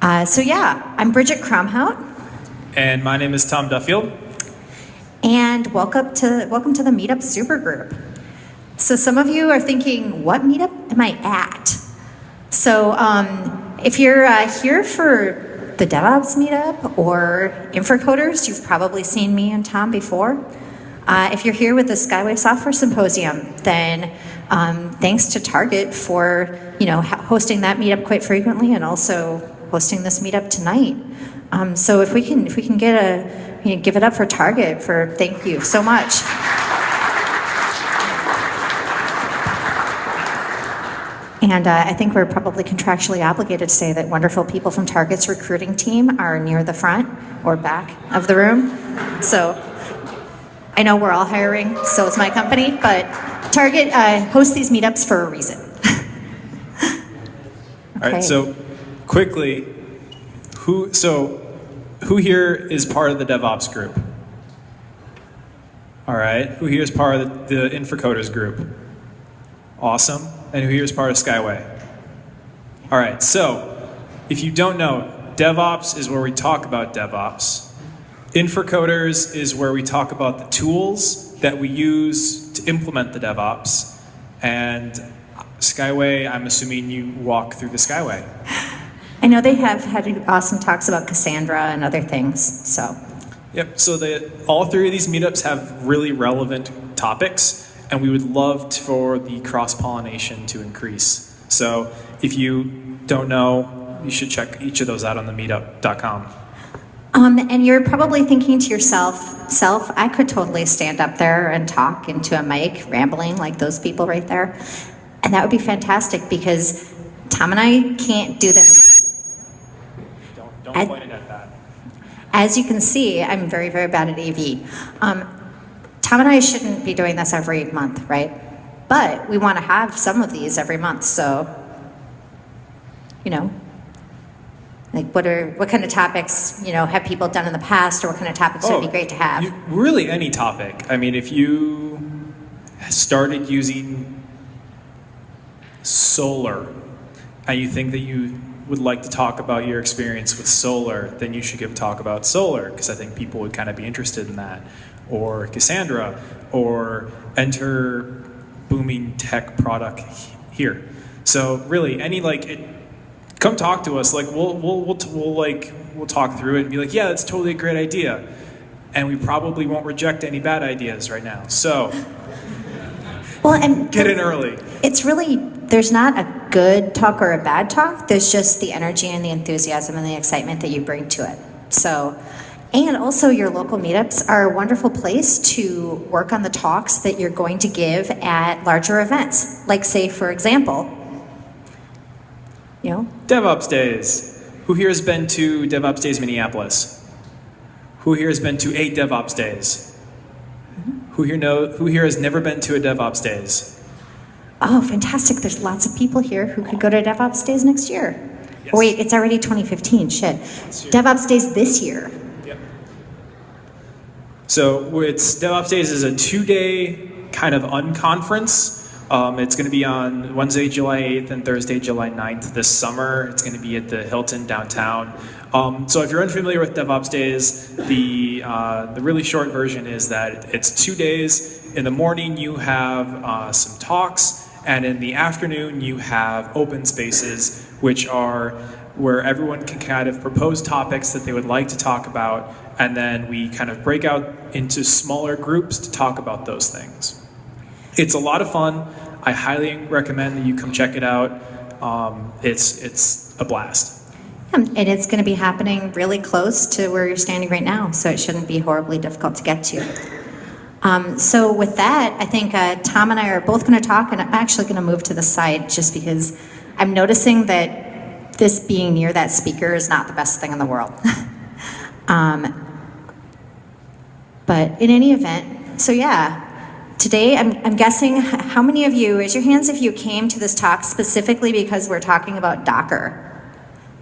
I'm Bridget Cromhout. And my name is Tom Duffield. And welcome to the Meetup Supergroup. So some of you are thinking, what meetup am I at? So if you're here for the DevOps meetup or Infracoders, you've probably seen me and Tom before. If you're here with the Skyway Software Symposium, then thanks to Target for hosting that meetup quite frequently and also hosting this meetup tonight. So if we can give it up for Target for thank you so much. And I think we're probably contractually obligated to say that wonderful people from Target's recruiting team are near the front or back of the room. So I know we're all hiring, so is my company, but Target hosts these meetups for a reason. Okay. All right, so quickly, who here is part of the DevOps group? All right, who here is part of the Infracoders group? Awesome. And who here is part of Skyway? All right, so if you don't know, DevOps is where we talk about DevOps. Infracoders is where we talk about the tools that we use to implement the DevOps. And Skyway, I'm assuming you walk through the Skyway. I know they have had awesome talks about Cassandra and other things, so. Yep, so all three of these meetups have really relevant topics, and we would love for the cross-pollination to increase. So if you don't know, you should check each of those out on the meetup.com. And you're probably thinking to yourself, I could totally stand up there and talk into a mic, rambling like those people right there. And that would be fantastic because Tom and I can't do this. Don't point it at that. As you can see, I'm very, very bad at AV. Tom and I shouldn't be doing this every month, right? But we want to have some of these every month, so, like what kind of topics, have people done in the past, or what kind of topics would be great to have? Really any topic. I mean, if you started using Solar and you think that you would like to talk about your experience with Solar, then you should give a talk about Solar, because I think people would kind of be interested in that. Or Cassandra, or enter booming tech product here. So really, come talk to us. Like we'll talk through it and be like, yeah, that's totally a great idea, and we probably won't reject any bad ideas right now. So, get in early. It's really, there's not a good talk or a bad talk. There's just the energy and the enthusiasm and the excitement that you bring to it. So. And also your local meetups are a wonderful place to work on the talks that you're going to give at larger events. Like say, for example, DevOps Days. Who here has been to DevOps Days Minneapolis? Who here has been to 8 DevOps Days? Mm-hmm. Who here has never been to a DevOps Days? Oh, fantastic. There's lots of people here who could go to DevOps Days next year. Yes. Oh, wait, it's already 2015. Shit. DevOps Days this year. So DevOps Days is a 2-day kind of unconference. It's going to be on Wednesday, July 8th and Thursday, July 9th this summer. It's going to be at the Hilton downtown. So if you're unfamiliar with DevOps Days, the really short version is that it's 2 days. In the morning you have some talks, and in the afternoon you have open spaces, which are where everyone can kind of propose topics that they would like to talk about, and then we kind of break out into smaller groups to talk about those things. It's a lot of fun. I highly recommend that you come check it out. It's a blast. And it's going to be happening really close to where you're standing right now, so it shouldn't be horribly difficult to get to. So with that, I think Tom and I are both going to talk, and I'm actually going to move to the side just because I'm noticing that this being near that speaker is not the best thing in the world. But in any event, so yeah, today I'm guessing how many of you, raise your hands if you came to this talk specifically because we're talking about Docker.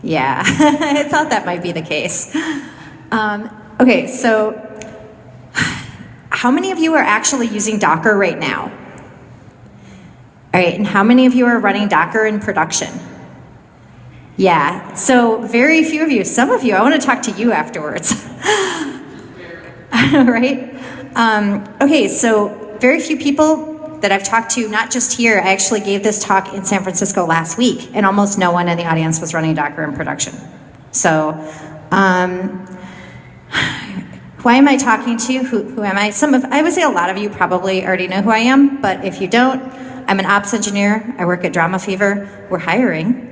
Yeah, I thought that might be the case. Okay, so how many of you are actually using Docker right now? All right, and how many of you are running Docker in production? Yeah, so very few of you, some of you, I want to talk to you afterwards. Right? Okay, so very few people that I've talked to, not just here, I actually gave this talk in San Francisco last week, and almost no one in the audience was running Docker in production. So, why am I talking to you? Who am I? I would say a lot of you probably already know who I am, but if you don't, I'm an ops engineer. I work at Drama Fever. We're hiring.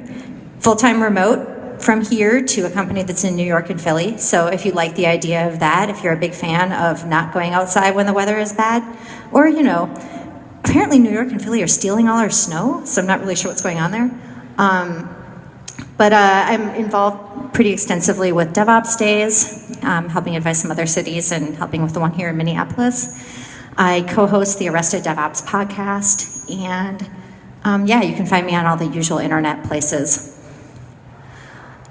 Full-time remote from here to a company that's in New York and Philly. So if you like the idea of that, if you're a big fan of not going outside when the weather is bad, or, apparently New York and Philly are stealing all our snow, so I'm not really sure what's going on there. But I'm involved pretty extensively with DevOps Days, helping advise some other cities and helping with the one here in Minneapolis. I co-host the Arrested DevOps podcast, and you can find me on all the usual internet places.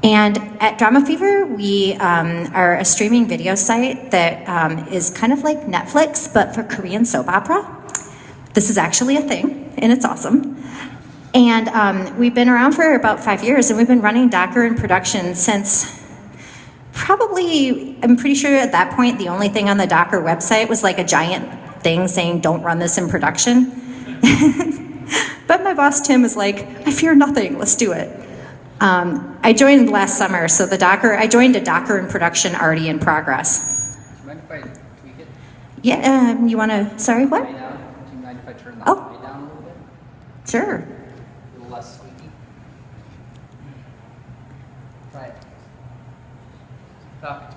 And at Drama Fever, we are a streaming video site that is kind of like Netflix, but for Korean soap opera. This is actually a thing, and it's awesome. And we've been around for about 5 years, and we've been running Docker in production since probably, I'm pretty sure at that point, the only thing on the Docker website was like a giant thing saying, don't run this in production. But my boss, Tim, was like, I fear nothing, let's do it. I joined last summer, so I joined a Docker in production already in progress. Do you mind if I tweak it? Yeah, you want to, sorry, what? Do you mind if I turn the Oh. volume down a little bit? Sure. A little less squeaky? Try it. Talk.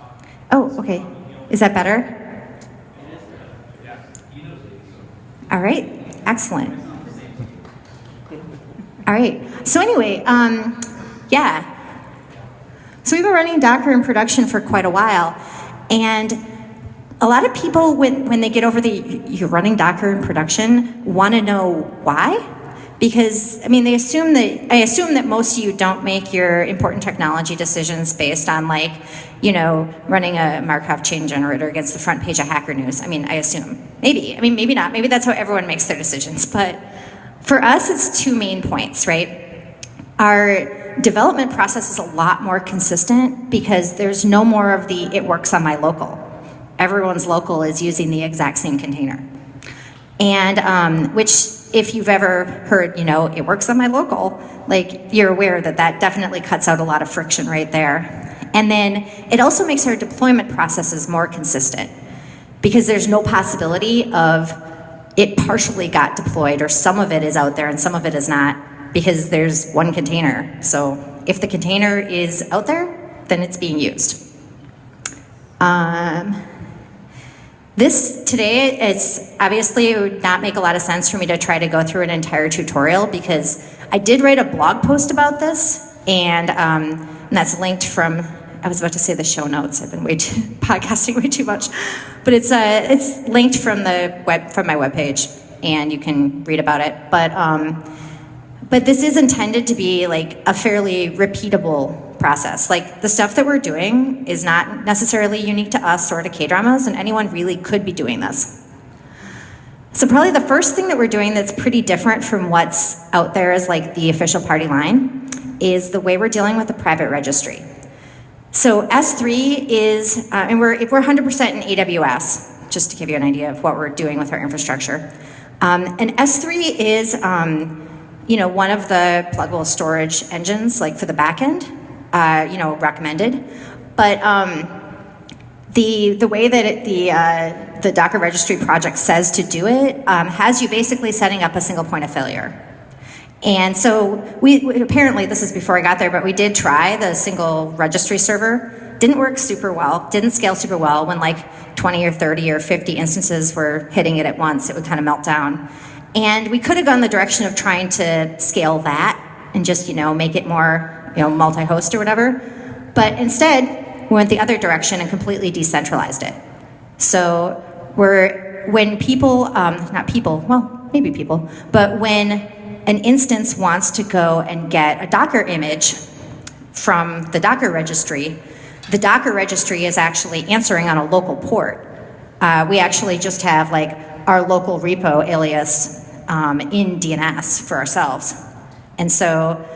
Oh, okay. Is that better? All right, excellent. All right, so anyway, So we've been running Docker in production for quite a while, and a lot of people, when they get over you're running Docker in production, want to know why. Because, I assume that most of you don't make your important technology decisions based on running a Markov chain generator against the front page of Hacker News. I assume. Maybe not. Maybe that's how everyone makes their decisions. But for us, it's two main points, right? Our development process is a lot more consistent because there's no more of the it works on my local. Everyone's local is using the exact same container. And which, if you've ever heard, it works on my local, you're aware that definitely cuts out a lot of friction right there. And then it also makes our deployment processes more consistent because there's no possibility of it partially got deployed or some of it is out there and some of it is not because there's one container. So if the container is out there, then it's being used. This today, it would not make a lot of sense for me to try to go through an entire tutorial because I did write a blog post about this, and that's linked from, I was about to say the show notes. I've been podcasting way too much, but it's linked from my webpage, and you can read about it. But this is intended to be a fairly repeatable process. The stuff that we're doing is not necessarily unique to us or to K-dramas, and anyone really could be doing this. So probably the first thing that we're doing that's pretty different from what's out there as the official party line is the way we're dealing with the private registry. So S3 is, and we're 100% in AWS, just to give you an idea of what we're doing with our infrastructure. And S3 is, one of the pluggable storage engines, for the back end. Recommended, but the way that the Docker registry project says to do it has you basically setting up a single point of failure. And so we apparently, this is before I got there, but we did try the single registry server. Didn't work super well, didn't scale super well when 20 or 30 or 50 instances were hitting it at once. It would kind of melt down. And we could have gone the direction of trying to scale that and just, make it more multi-host or whatever. But instead, we went the other direction and completely decentralized it. So when people, maybe people, but when an instance wants to go and get a Docker image from the Docker registry is actually answering on a local port. We actually just have our local repo alias in DNS for ourselves. And so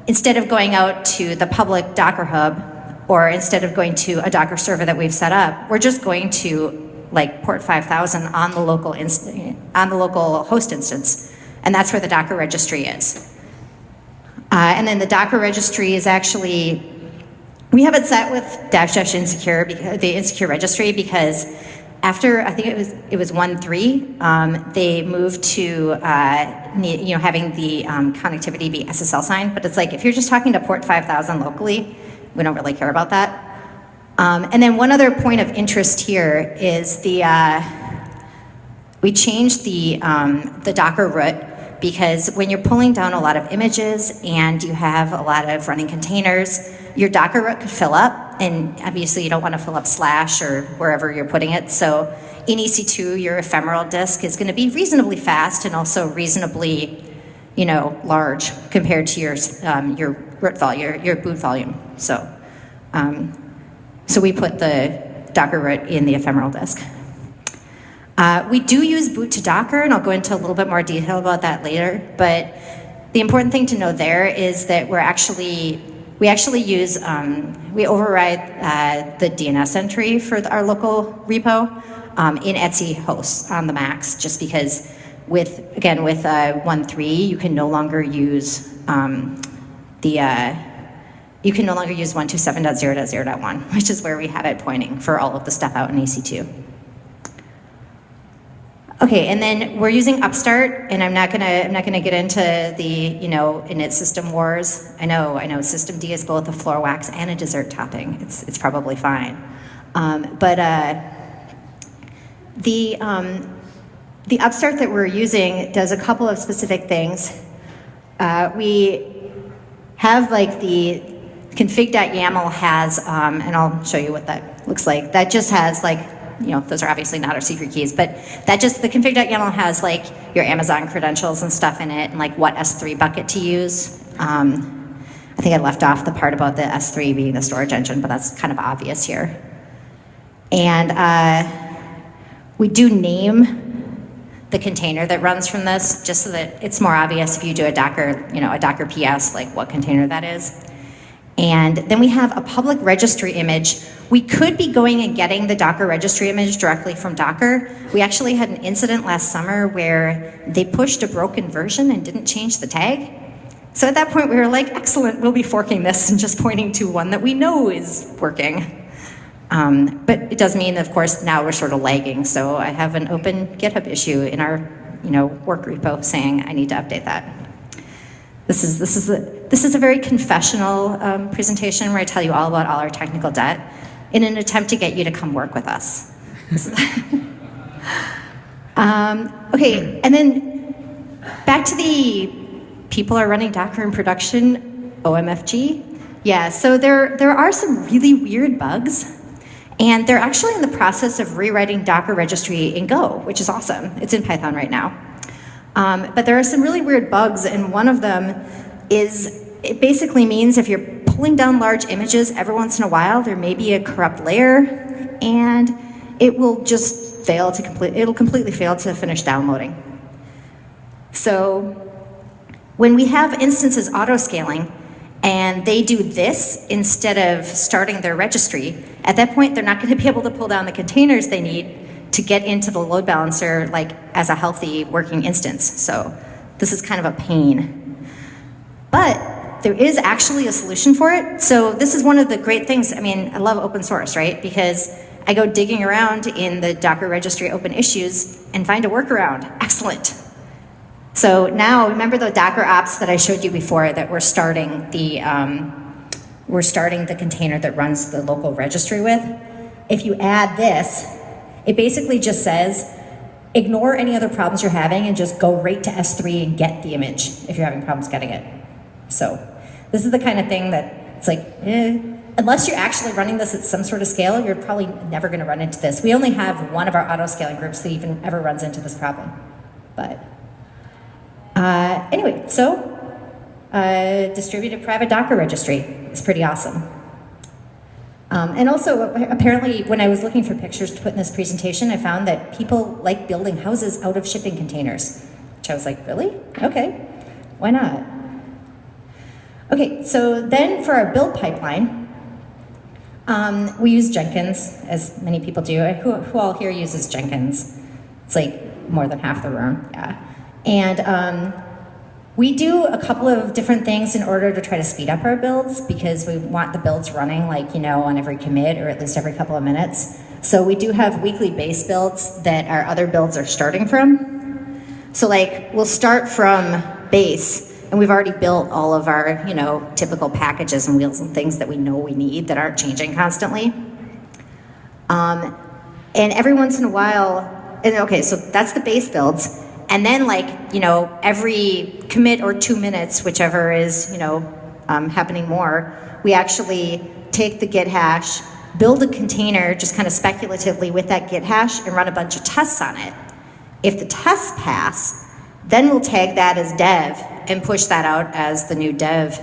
instead of going out to the public Docker hub, or instead of going to a Docker server that we've set up, we're just going to like port 5000 on the local host instance, and that's where the Docker registry is. And then the Docker registry is actually, we have it set with --insecure, the insecure registry, because after, I think it was 1.3, they moved to having the connectivity be SSL signed. But it's like, if you're just talking to port 5000 locally, we don't really care about that. And then one other point of interest here is we changed the Docker root, because when you're pulling down a lot of images and you have a lot of running containers, your Docker root could fill up, and obviously you don't want to fill up / or wherever you're putting it. So in EC2, your ephemeral disk is going to be reasonably fast and also reasonably, large compared to your root volume, your boot volume. So we put the Docker root in the ephemeral disk. We do use boot to Docker, and I'll go into a little bit more detail about that later. But the important thing to know there is that we override the DNS entry for our local repo in Etsy hosts on the Macs, just because with 1.3 you can no longer use you can no longer use 127.0.0.1, which is where we have it pointing for all of the stuff out in EC2. Okay, and then we're using Upstart, and I'm not gonna get into the init system wars. I know systemd is both a floor wax and a dessert topping. It's probably fine, but the Upstart that we're using does a couple of specific things. We have like the config.yaml has, and I'll show you what that looks like. That just has like, those are obviously not our secret keys, but the config.yaml has like your Amazon credentials and stuff in it, and like what S3 bucket to use. I think I left off the part about the S3 being the storage engine, but that's kind of obvious here. And we do name the container that runs from this, just so that it's more obvious if you do a Docker, a Docker PS, like what container that is. And then we have a public registry image. We could be going and getting the Docker registry image directly from Docker. We actually had an incident last summer where they pushed a broken version and didn't change the tag. So at that point we were like, excellent, we'll be forking this and just pointing to one that we know is working. But it does mean, of course, now we're sort of lagging. So I have an open GitHub issue in our work repo saying I need to update that. This is a very confessional presentation where I tell you all about all our technical debt in an attempt to get you to come work with us. Okay, and then back to the people are running Docker in production, OMFG. Yeah, so there are some really weird bugs, and they're actually in the process of rewriting Docker registry in Go, which is awesome. It's in Python right now. But there are some really weird bugs, and one of them is, it basically means if you're pulling down large images every once in a while, there may be a corrupt layer, and it will just fail to it'll completely fail to finish downloading. So when we have instances auto-scaling, and they do this instead of starting their registry, at that point they're not going to be able to pull down the containers they need to get into the load balancer like as a healthy working instance. So this is kind of a pain. But there is actually a solution for it. So this is one of the great things. I mean, I love open source, right? Because I go digging around in the Docker registry open issues and find a workaround. Excellent. So now, remember the Docker ops that I showed you before that we're starting the container that runs the local registry with? If you add this, it basically just says, ignore any other problems you're having and just go right to S3 and get the image if you're having problems getting it. So this is the kind of thing that it's like, unless you're actually running this at some sort of scale, you're probably never going to run into this. We only have one of our auto-scaling groups that even ever runs into this problem. But anyway, so distributed private Docker registry is pretty awesome. And also, apparently, when I was looking for pictures to put in this presentation, I found that people like building houses out of shipping containers, which I was like, really? Okay, why not? Okay, so then for our build pipeline, we use Jenkins, as many people do. Who all here uses Jenkins? It's like more than half the room, yeah. And we do a couple of different things in order to try to speed up our builds because we want the builds running like, on every commit or at least every couple of minutes. So we do have weekly base builds that our other builds are starting from. So like we'll start from base and we've already built all of our, typical packages and wheels and things that we know we need that aren't changing constantly. And every once in a while, so that's the base builds. And then every commit or 2 minutes, whichever is, happening more, we actually take the Git hash, build a container just kind of speculatively with that Git hash and run a bunch of tests on it. If the tests pass, then we'll tag that as dev and push that out as the new dev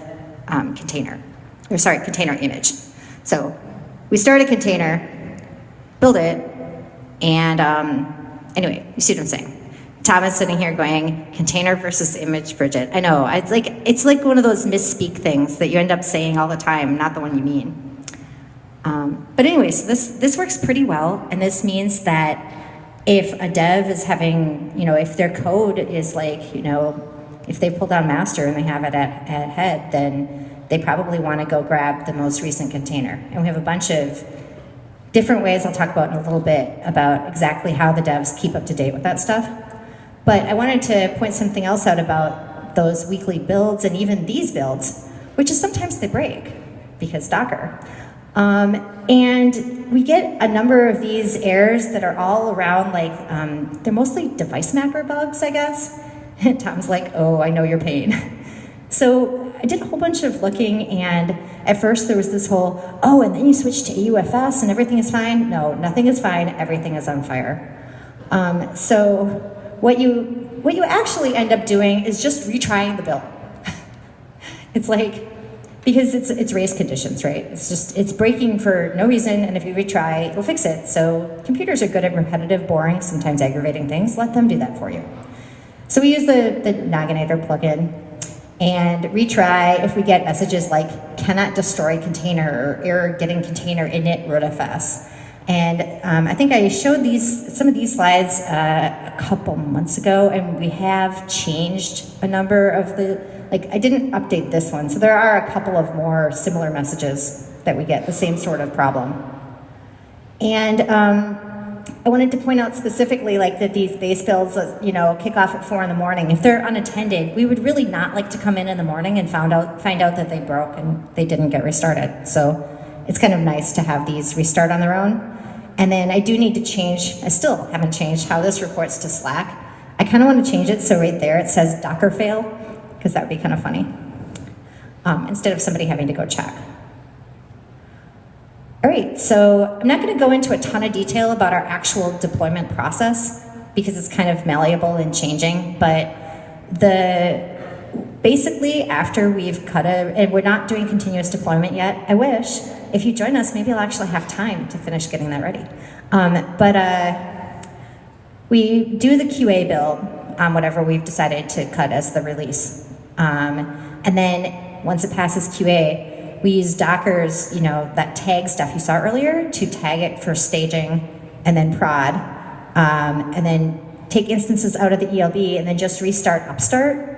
container image. So we start a container, build it, and anyway, you see what I'm saying? Tom is sitting here going, container versus image, Bridget. I know, it's like one of those misspeak things that you end up saying all the time, not the one you mean. But anyway, so this works pretty well, and this means that if a dev is having, if their code is if they pull down master and they have it at head, then they probably want to go grab the most recent container. And we have a bunch of different ways I'll talk about in a little bit about exactly how the devs keep up to date with that stuff. But I wanted to point something else out about those weekly builds and even these builds, which is sometimes they break because Docker. And we get a number of these errors that are all around they're mostly device mapper bugs, I guess. And Tom's like, oh, I know your pain. So I did a whole bunch of looking, and at first there was this whole, and then you switch to AUFS and everything is fine. No, nothing is fine, everything is on fire. So what you actually end up doing is just retrying the build. It's because it's race conditions, right? It's breaking for no reason, and if you retry, it'll fix it. So computers are good at repetitive, boring, sometimes aggravating things. Let them do that for you. So we use the Noginator plugin and retry if we get messages like cannot destroy container or error getting container init rootfs. And I think I showed some of these slides a couple months ago, and we have changed a number of I didn't update this one, so there are a couple of more similar messages that we get, the same sort of problem. And I wanted to point out specifically that these base builds, kick off at 4 in the morning. If they're unattended, we would really not like to come in the morning and find out that they broke and they didn't get restarted. So it's kind of nice to have these restart on their own. And then I do need to change, I still haven't changed how this reports to Slack. I kind of want to change it so right there it says Docker fail, because that would be kind of funny, instead of somebody having to go check. All right, so I'm not going to go into a ton of detail about our actual deployment process because it's kind of malleable and changing, but basically after we've and we're not doing continuous deployment yet, I wish, if you join us, maybe I'll actually have time to finish getting that ready. We do the QA build on whatever we've decided to cut as the release. And then once it passes QA, we use Docker's, that tag stuff you saw earlier to tag it for staging and then prod, and then take instances out of the ELB and then just restart Upstart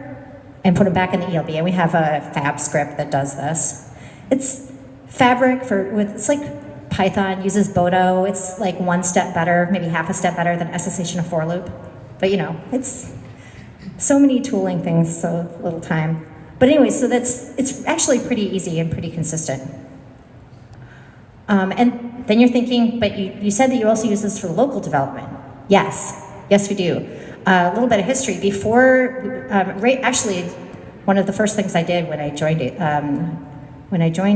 and put them back in the ELB. And we have a fab script that does this. It's Fabric it's like Python, uses Bodo. It's like one step better, maybe half a step better than SSH in a for loop. But it's so many tooling things, so little time. But anyway, so it's actually pretty easy and pretty consistent. And then you're thinking, but you said that you also use this for local development. Yes, we do. A little bit of history. Before, actually, one of the first things I did when I joined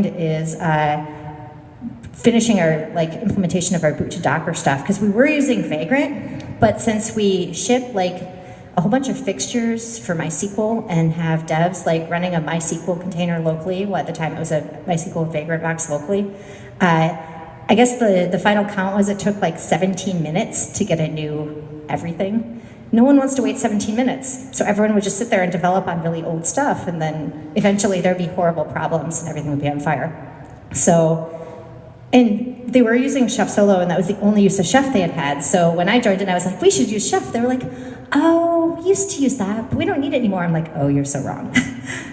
is finishing our implementation of our boot to Docker stuff, because we were using Vagrant, but since we ship a whole bunch of fixtures for MySQL and have devs running a MySQL container locally. Well, at the time it was a MySQL Vagrant box locally. I guess the final count was it took 17 minutes to get a new everything. no one wants to wait 17 minutes. So everyone would just sit there and develop on really old stuff, and then eventually there'd be horrible problems and everything would be on fire. So, and they were using Chef Solo, and that was the only use of Chef they had had. So when I joined in, I was like, we should use Chef. They were like, oh, we used to use that, but we don't need it anymore. I'm like, oh, you're so wrong.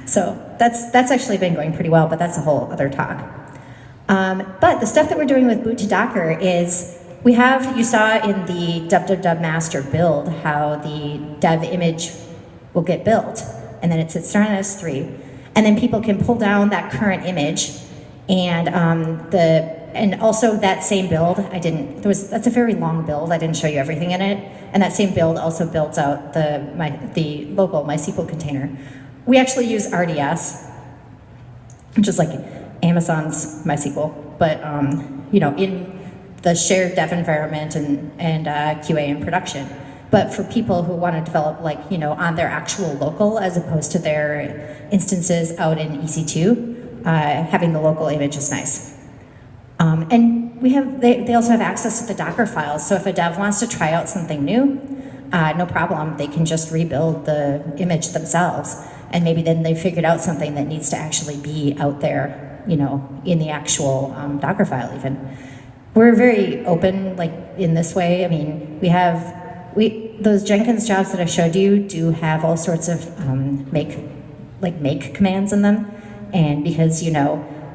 So that's actually been going pretty well, but that's a whole other talk. But the stuff that we're doing with Boot to Docker is, we have, you saw in the www master build how the dev image will get built, and then it sits there on S3, and then people can pull down that current image, and and also that same build, that's a very long build, I didn't show you everything in it, and that same build also builds out the local MySQL container. We actually use RDS, which is like Amazon's MySQL, but in the shared dev environment and QA in production. But for people who want to develop on their actual local as opposed to their instances out in EC2, having the local image is nice. And they also have access to the Docker files, so if a dev wants to try out something new, no problem, they can just rebuild the image themselves, and maybe then they figured out something that needs to actually be out there, in the actual Docker file even. We're very open, in this way. I mean, those Jenkins jobs that I showed you do have all sorts of make commands in them, and because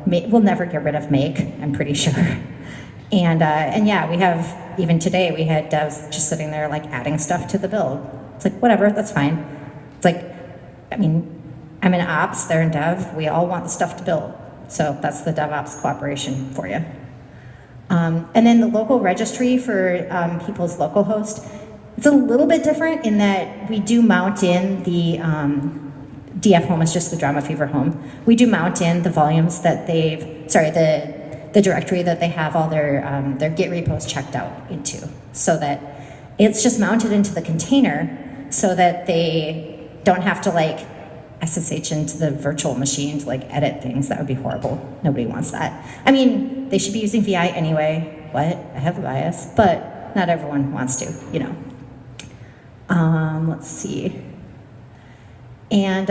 we'll never get rid of make, I'm pretty sure. And yeah, we have, even today, we had devs just sitting there adding stuff to the build. It's like, whatever, that's fine. It's like, I mean, I'm in ops, they're in dev, we all want the stuff to build. So that's the DevOps cooperation for you. And then the local registry for people's local host, it's a little bit different in that we do mount in the DF home, is just the Drama Fever home. We do mount in the volumes that the directory that they have all their Git repos checked out into, so that it's just mounted into the container so that they don't have to SSH into the virtual machine to edit things. That would be horrible. Nobody wants that. I mean, they should be using VI anyway. What? I have a bias, but not everyone wants to, Let's see. And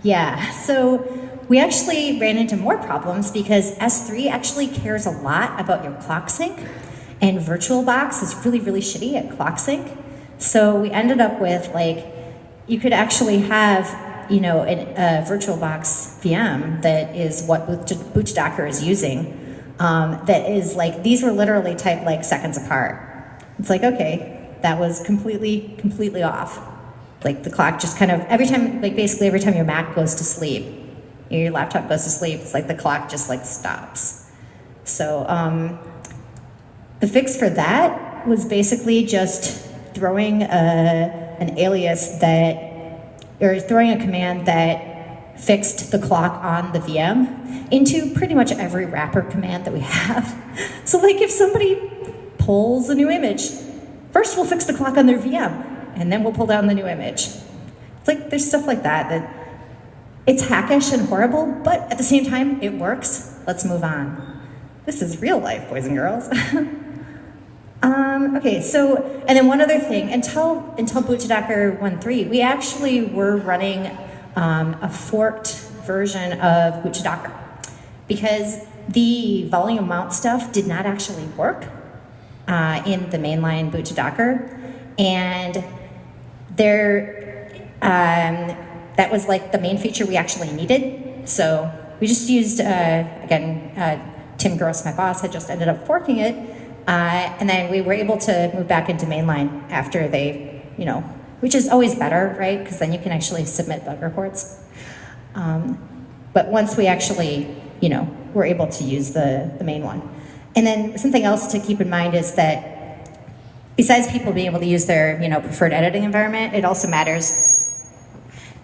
yeah, so we actually ran into more problems because S3 actually cares a lot about your clock sync, and VirtualBox is really, really shitty at clock sync. So we ended up with you could actually have, a VirtualBox VM that is what Boot to Docker is using. That is these were literally typed seconds apart. It's okay, that was completely off. The clock just kind of, basically every time your Mac goes to sleep, your laptop goes to sleep, it's the clock just stops. So the fix for that was basically just throwing an alias throwing a command that fixed the clock on the VM into pretty much every wrapper command that we have. So if somebody pulls a new image, first we'll fix the clock on their VM, and then we'll pull down the new image. It's there's stuff like that it's hackish and horrible, but at the same time, it works. Let's move on. This is real life, boys and girls. Okay, so, and then one other thing, until Boot to Docker 1.3, we actually were running a forked version of Boot to Docker because the volume mount stuff did not actually work in the mainline Boot to Docker, and that was the main feature we actually needed. So we just used, Tim Gross, my boss, had just ended up forking it, and then we were able to move back into mainline after they, which is always better, right? Because then you can actually submit bug reports. But once we actually, were able to use the main one. And then something else to keep in mind is that besides people being able to use their, preferred editing environment, it also matters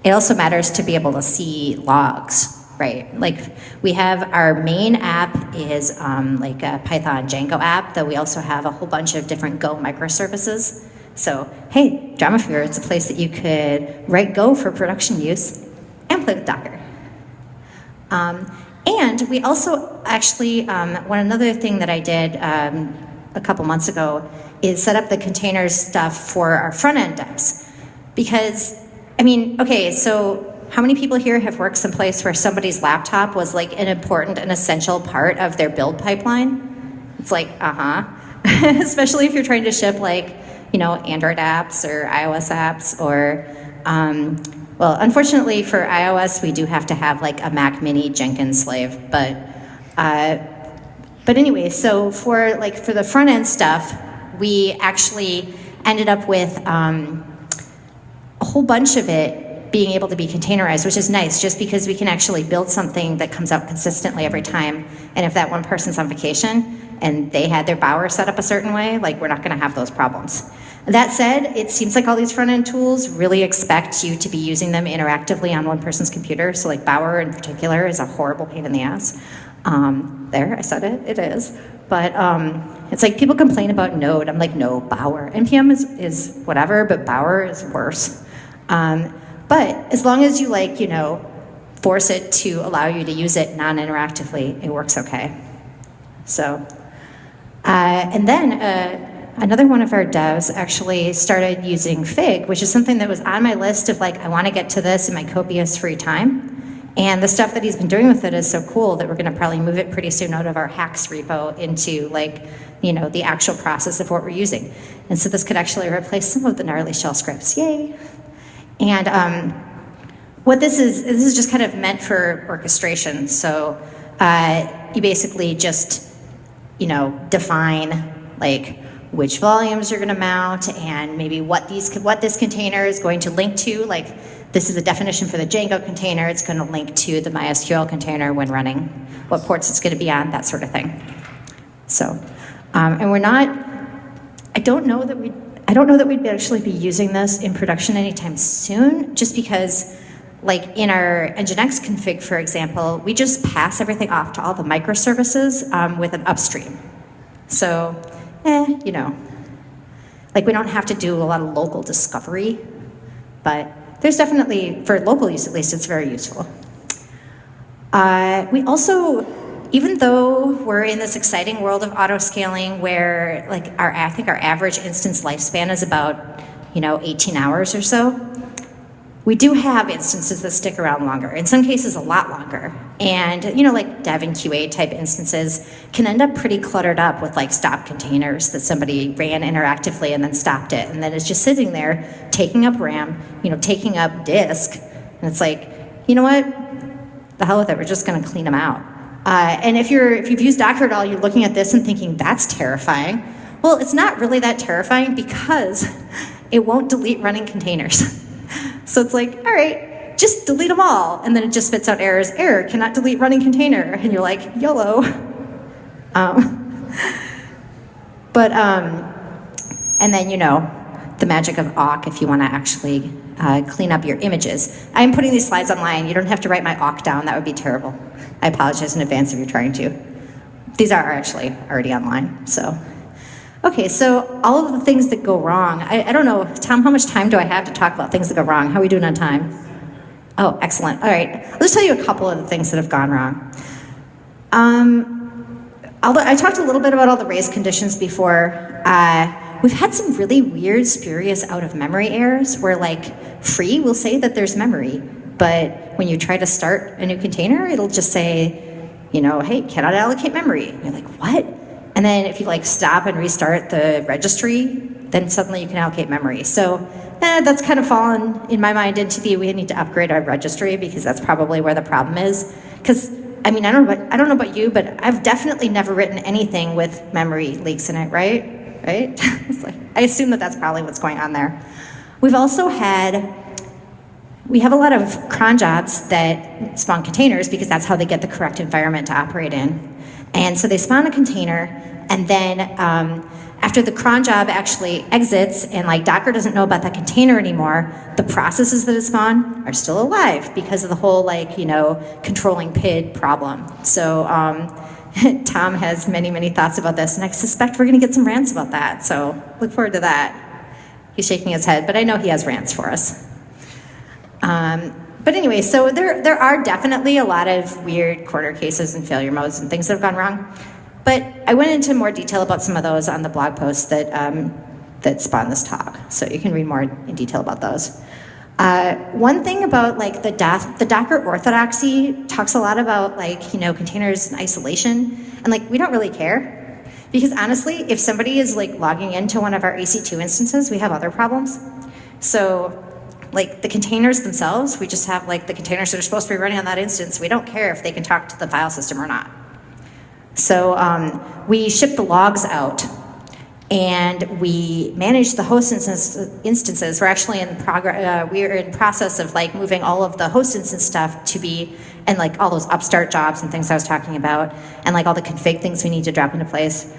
to be able to see logs, right? We have our main app is a Python Django app, though we also have a whole bunch of different Go microservices. So, hey, Drama Fever, it's a place that you could write Go for production use and play with Docker. And we also actually, another thing that I did a couple months ago is set up the containers stuff for our front end devs. Because, I mean, okay, so how many people here have worked someplace where somebody's laptop was like an important and essential part of their build pipeline? It's like, especially if you're trying to ship like, you know, Android apps or iOS apps or, well, unfortunately for iOS, we do have to have like a Mac Mini Jenkins slave, but anyway, so for the front end stuff, we actually ended up with a whole bunch of it being able to be containerized, which is nice, just because we can actually build something that comes out consistently every time. And if that one person's on vacation and they had their Bower set up a certain way, like we're not going to have those problems. That said, it seems like all these front-end tools really expect you to be using them interactively on one person's computer. So like Bower in particular is a horrible pain in the ass. There, I said it, it is. But it's like people complain about Node. I'm like, no, Bower. NPM is whatever, but Bower is worse. But as long as you like, you know, force it to allow you to use it non-interactively, it works okay. So, and then another one of our devs actually started using Fig, which is something that was on my list of like, I want to get to this in my copious free time. And the stuff that he's been doing with it is so cool that we're going to probably move it pretty soon out of our hacks repo into like, you know, the actual process of what we're using. And so this could actually replace some of the gnarly shell scripts, yay. And what this is just kind of meant for orchestration. So you basically just, you know, define like which volumes you're going to mount and maybe what this container is going to link to. Like this is a definition for the Django container. It's going to link to the MySQL container when running, what ports it's going to be on, that sort of thing. So, and we're not. I don't know that we'd actually be using this in production anytime soon, just because, like in our Nginx config, for example, we just pass everything off to all the microservices with an upstream. So, you know, like we don't have to do a lot of local discovery, but there's definitely, for local use at least, it's very useful. We also, even though we're in this exciting world of auto-scaling where like I think our average instance lifespan is about, you know, 18 hours or so, we do have instances that stick around longer, in some cases a lot longer. And, you know, like dev and QA type instances can end up pretty cluttered up with like stop containers that somebody ran interactively and then stopped it. And then it's just sitting there taking up RAM, you know, taking up disk. And it's like, you know what? The hell with it, we're just gonna clean them out. And if you've used Docker at all, you're looking at this and thinking, that's terrifying. Well, it's not really that terrifying because it won't delete running containers. So it's like, all right, just delete them all. And then it just spits out errors. Error, cannot delete running container. And you're like, YOLO. And then, you know, the magic of awk if you want to actually clean up your images. I'm putting these slides online. You don't have to write my awk down. That would be terrible. I apologize in advance if you're trying to. These are actually already online, so. Okay, so all of the things that go wrong. I don't know, Tom, how much time do I have to talk about things that go wrong? How are we doing on time? Oh, excellent. All right, I'll just tell you a couple of the things that have gone wrong. Although I talked a little bit about all the race conditions before, we've had some really weird, spurious out-of-memory errors where like free will say that there's memory, but when you try to start a new container, it'll just say, you know, hey, cannot allocate memory. And you're like, what? And then if you like stop and restart the registry, then suddenly you can allocate memory. So that's kind of fallen, in my mind, into we need to upgrade our registry because that's probably where the problem is. Because, I mean, I don't know about you, but I've definitely never written anything with memory leaks in it, right? It's like, I assume that that's probably what's going on there. We have a lot of cron jobs that spawn containers because that's how they get the correct environment to operate in. And so they spawn a container, and then after the cron job actually exits and like Docker doesn't know about that container anymore, the processes that it spawned are still alive because of the whole like, you know, controlling PID problem. So Tom has many, many thoughts about this, and I suspect we're gonna get some rants about that. So look forward to that. He's shaking his head, but I know he has rants for us. But anyway, so there are definitely a lot of weird corner cases and failure modes and things that have gone wrong. But I went into more detail about some of those on the blog post that, that spawned this talk. So you can read more in detail about those. One thing about like the Docker orthodoxy talks a lot about like, you know, containers and isolation, and like we don't really care, because honestly, if somebody is like logging into one of our AC2 instances, we have other problems. So like the containers themselves, we just have like the containers that are supposed to be running on that instance. We don't care if they can talk to the file system or not. So we ship the logs out, and we manage the host instances. We're actually in progress. We're in process of like moving all of the host instance stuff to be, and like all those upstart jobs and things I was talking about, and like all the config things we need to drop into place.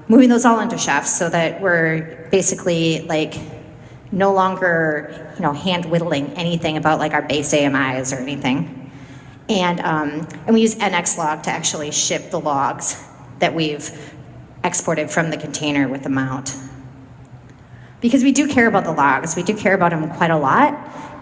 Moving those all into Chef so that we're basically like no longer, you know, hand whittling anything about like our base AMIs or anything. And we use NXLog to actually ship the logs that we've exported from the container with the mount. Because we do care about the logs, we do care about them quite a lot,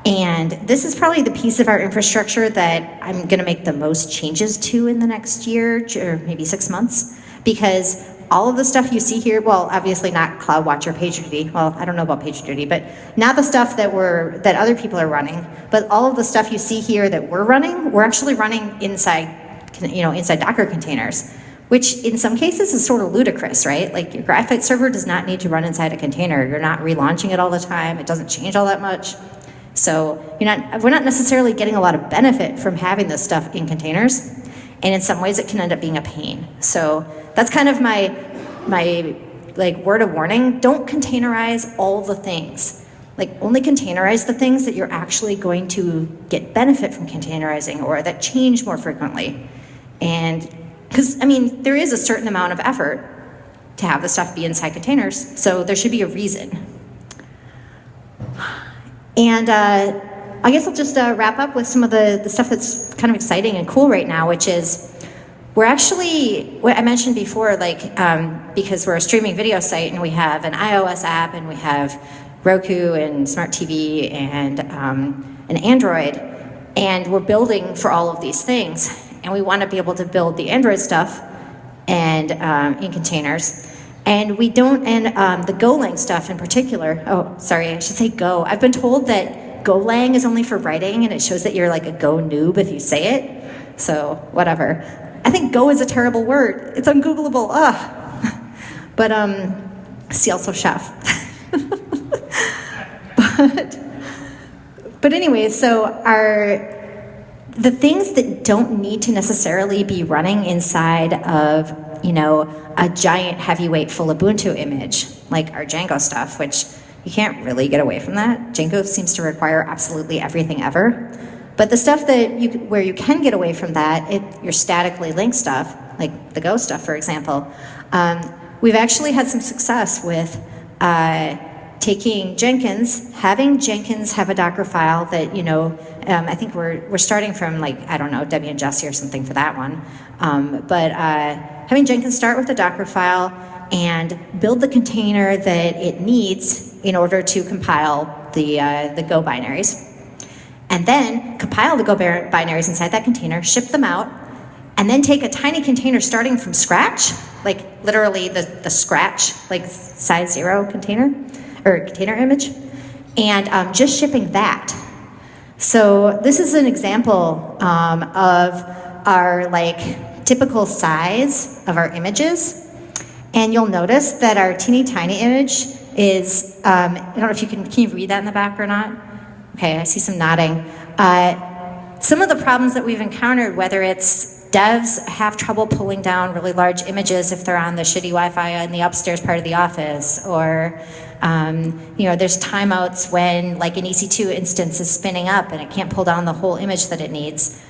and this is probably the piece of our infrastructure that I'm gonna make the most changes to in the next year, or maybe 6 months, because all of the stuff you see here, well, obviously not CloudWatch or PagerDuty, well, I don't know about PagerDuty, but not the stuff that other people are running, but all of the stuff you see here that we're running, we're actually running inside, you know, inside Docker containers, which in some cases is sort of ludicrous, right? Like your Graphite server does not need to run inside a container. You're not relaunching it all the time. It doesn't change all that much. So we're not necessarily getting a lot of benefit from having this stuff in containers. And in some ways it can end up being a pain. So that's kind of my like word of warning. Don't containerize all the things. Like only containerize the things that you're actually going to get benefit from containerizing or that change more frequently. And because, I mean, there is a certain amount of effort to have the stuff be inside containers, so there should be a reason. And I guess I'll just wrap up with some of the stuff that's kind of exciting and cool right now, which is we're actually, what I mentioned before, like, because we're a streaming video site and we have an iOS app and we have Roku and Smart TV and an Android, and we're building for all of these things. And we want to be able to build the Android stuff and in containers. And we don't, and the Golang stuff in particular, oh, sorry, I should say Go. I've been told that Golang is only for writing and it shows that you're like a Go noob if you say it. So, whatever. I think Go is a terrible word. It's ungoogleable, ugh. But, see also Chef. But anyway, so the things that don't need to necessarily be running inside of, you know, a giant heavyweight full Ubuntu image, like our Django stuff, which you can't really get away from that. Django seems to require absolutely everything ever. But the stuff that where you can get away from that, your statically linked stuff, like the Go stuff, for example, we've actually had some success with taking Jenkins, having Jenkins have a Docker file that, you know, I think we're starting from like, I don't know, Debbie and Jesse or something for that one. But having Jenkins start with a Docker file and build the container that it needs in order to compile the Go binaries. And then compile the Go binaries inside that container, ship them out, and then take a tiny container starting from scratch, like literally the scratch, like size 0 container, or container image, and just shipping that. So this is an example of our like typical size of our images, and you'll notice that our teeny tiny image is, I don't know if can you read that in the back or not? Okay, I see some nodding. Some of the problems that we've encountered, whether it's devs have trouble pulling down really large images if they're on the shitty Wi-Fi in the upstairs part of the office, or you know, there's timeouts when like an EC2 instance is spinning up and it can't pull down the whole image that it needs.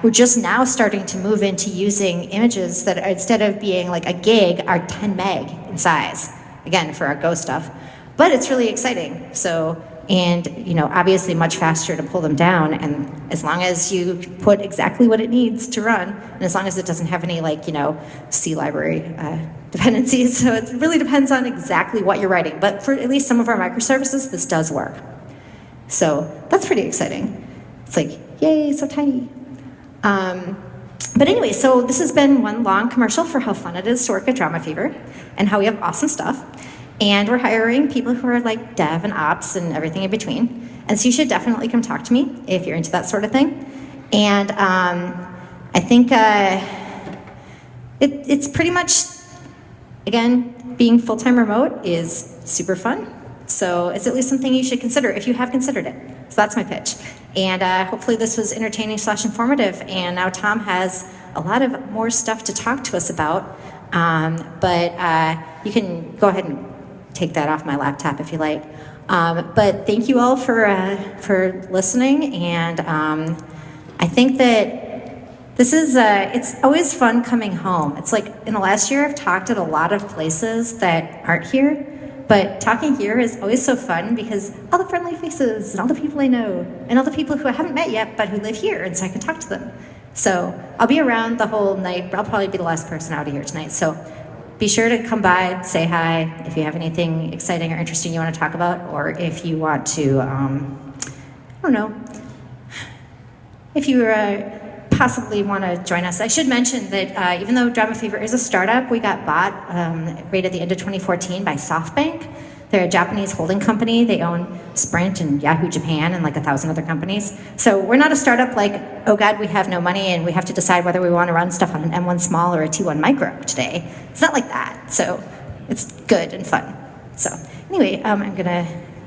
We're just now starting to move into using images that instead of being like a gig are 10 meg in size, again, for our Go stuff. But it's really exciting. So, and you know, obviously much faster to pull them down, and as long as you put exactly what it needs to run, and as long as it doesn't have any like, you know, C library dependencies, so it really depends on exactly what you're writing. But for at least some of our microservices, this does work. So that's pretty exciting. It's like, yay, so tiny. But anyway, so this has been one long commercial for how fun it is to work at Drama Fever and how we have awesome stuff. And we're hiring people who are like dev and ops and everything in between. And so you should definitely come talk to me if you're into that sort of thing. And I think it's pretty much, again, being full-time remote is super fun. So it's at least something you should consider if you have considered it. So that's my pitch. And hopefully this was entertaining / informative. And now Tom has a lot of more stuff to talk to us about. But you can go ahead and take that off my laptop if you like. But thank you all for listening. And I think that this is, it's always fun coming home. It's like in the last year I've talked at a lot of places that aren't here. But talking here is always so fun because all the friendly faces and all the people I know and all the people who I haven't met yet but who live here, and so I can talk to them. So I'll be around the whole night, but I'll probably be the last person out of here tonight. So be sure to come by, say hi if you have anything exciting or interesting you want to talk about, or if you want to, I don't know, if you possibly want to join us. I should mention that even though Drama Fever is a startup, we got bought right at the end of 2014 by SoftBank. They're a Japanese holding company. They own Sprint and Yahoo Japan and like 1,000 other companies. So we're not a startup like, oh God, we have no money and we have to decide whether we want to run stuff on an M1 small or a T1 micro today. It's not like that. So it's good and fun. So anyway, I'm going to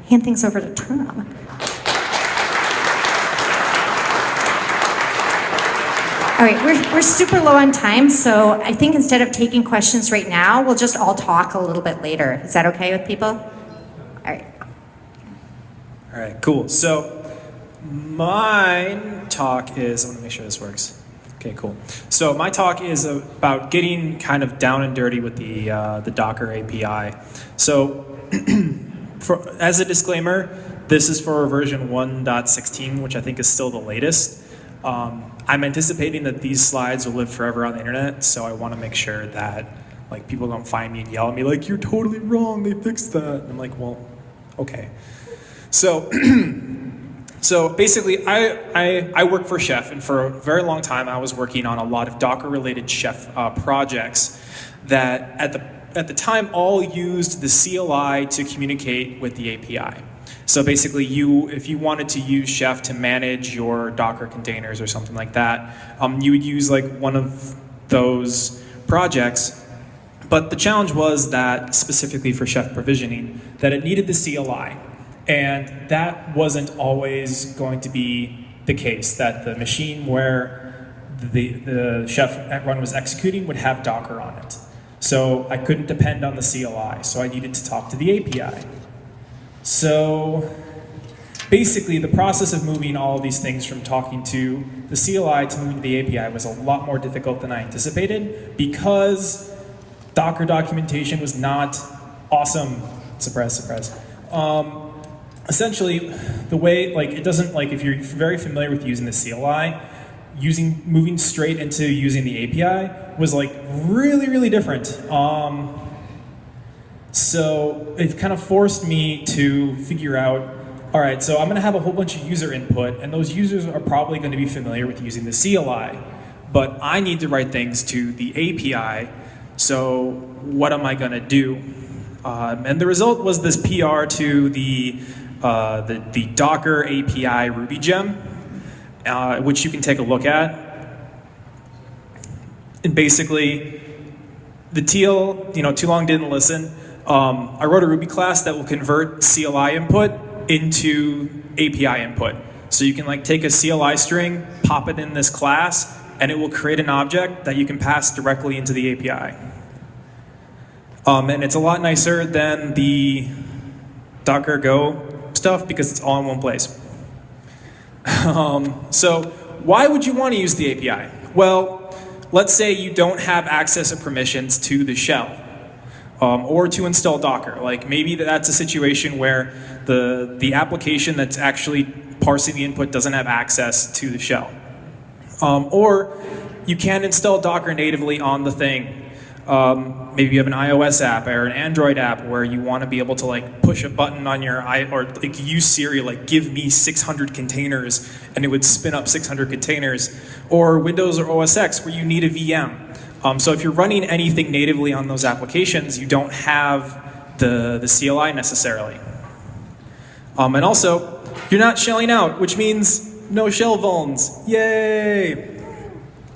hand things over to Tom. All right, we're super low on time, so I think instead of taking questions right now, we'll just all talk a little bit later. Is that okay with people? All right. All right, cool. So my talk is, I want to make sure this works. Okay, cool. So my talk is about getting kind of down and dirty with the Docker API. So as a disclaimer, this is for version 1.16, which I think is still the latest. I'm anticipating that these slides will live forever on the internet, so I want to make sure that like people don't find me and yell at me like, you're totally wrong, they fixed that. And I'm like, well, okay. So, so basically I work for Chef, and for a very long time I was working on a lot of Docker-related Chef projects that at the time all used the CLI to communicate with the API. So basically, if you wanted to use Chef to manage your Docker containers or something like that, you would use like one of those projects. But the challenge was that, specifically for Chef provisioning, that it needed the CLI. And that wasn't always going to be the case, that the machine where the Chef run was executing would have Docker on it. So I couldn't depend on the CLI, so I needed to talk to the API. So basically, the process of moving all of these things from talking to the CLI to moving to the API was a lot more difficult than I anticipated because Docker documentation was not awesome. Surprise, surprise. Essentially, the way, like, it doesn't, like, if you're very familiar with using the CLI, moving straight into using the API was, like, really, really different. So it kind of forced me to figure out, all right, so I'm going to have a whole bunch of user input, and those users are probably going to be familiar with using the CLI, but I need to write things to the API, so what am I going to do? And the result was this PR to the Docker API Ruby gem, which you can take a look at. And basically, the TL, too long didn't listen. I wrote a Ruby class that will convert CLI input into API input. So you can like take a CLI string, pop it in this class, and it will create an object that you can pass directly into the API. And it's a lot nicer than the Docker Go stuff because it's all in one place. So why would you want to use the API? Well, let's say you don't have access or permissions to the shell. Or to install Docker. Like maybe that's a situation where the application that's actually parsing the input doesn't have access to the shell. Or you can't install Docker natively on the thing. Maybe you have an iOS app or an Android app where you want to be able to like push a button on your or like use Siri, like give me 600 containers, and it would spin up 600 containers. Or Windows or OS X where you need a VM. So if you're running anything natively on those applications, you don't have the CLI necessarily. And also, you're not shelling out, which means no shell vulns. Yay!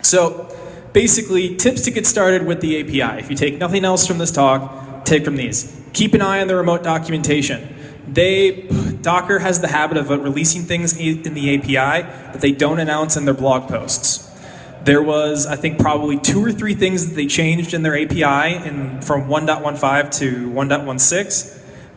So basically, tips to get started with the API. If you take nothing else from this talk, take from these. Keep an eye on the remote documentation. Docker has the habit of releasing things in the API that they don't announce in their blog posts. There was, I think, probably 2 or 3 things that they changed in their API from 1.15 to 1.16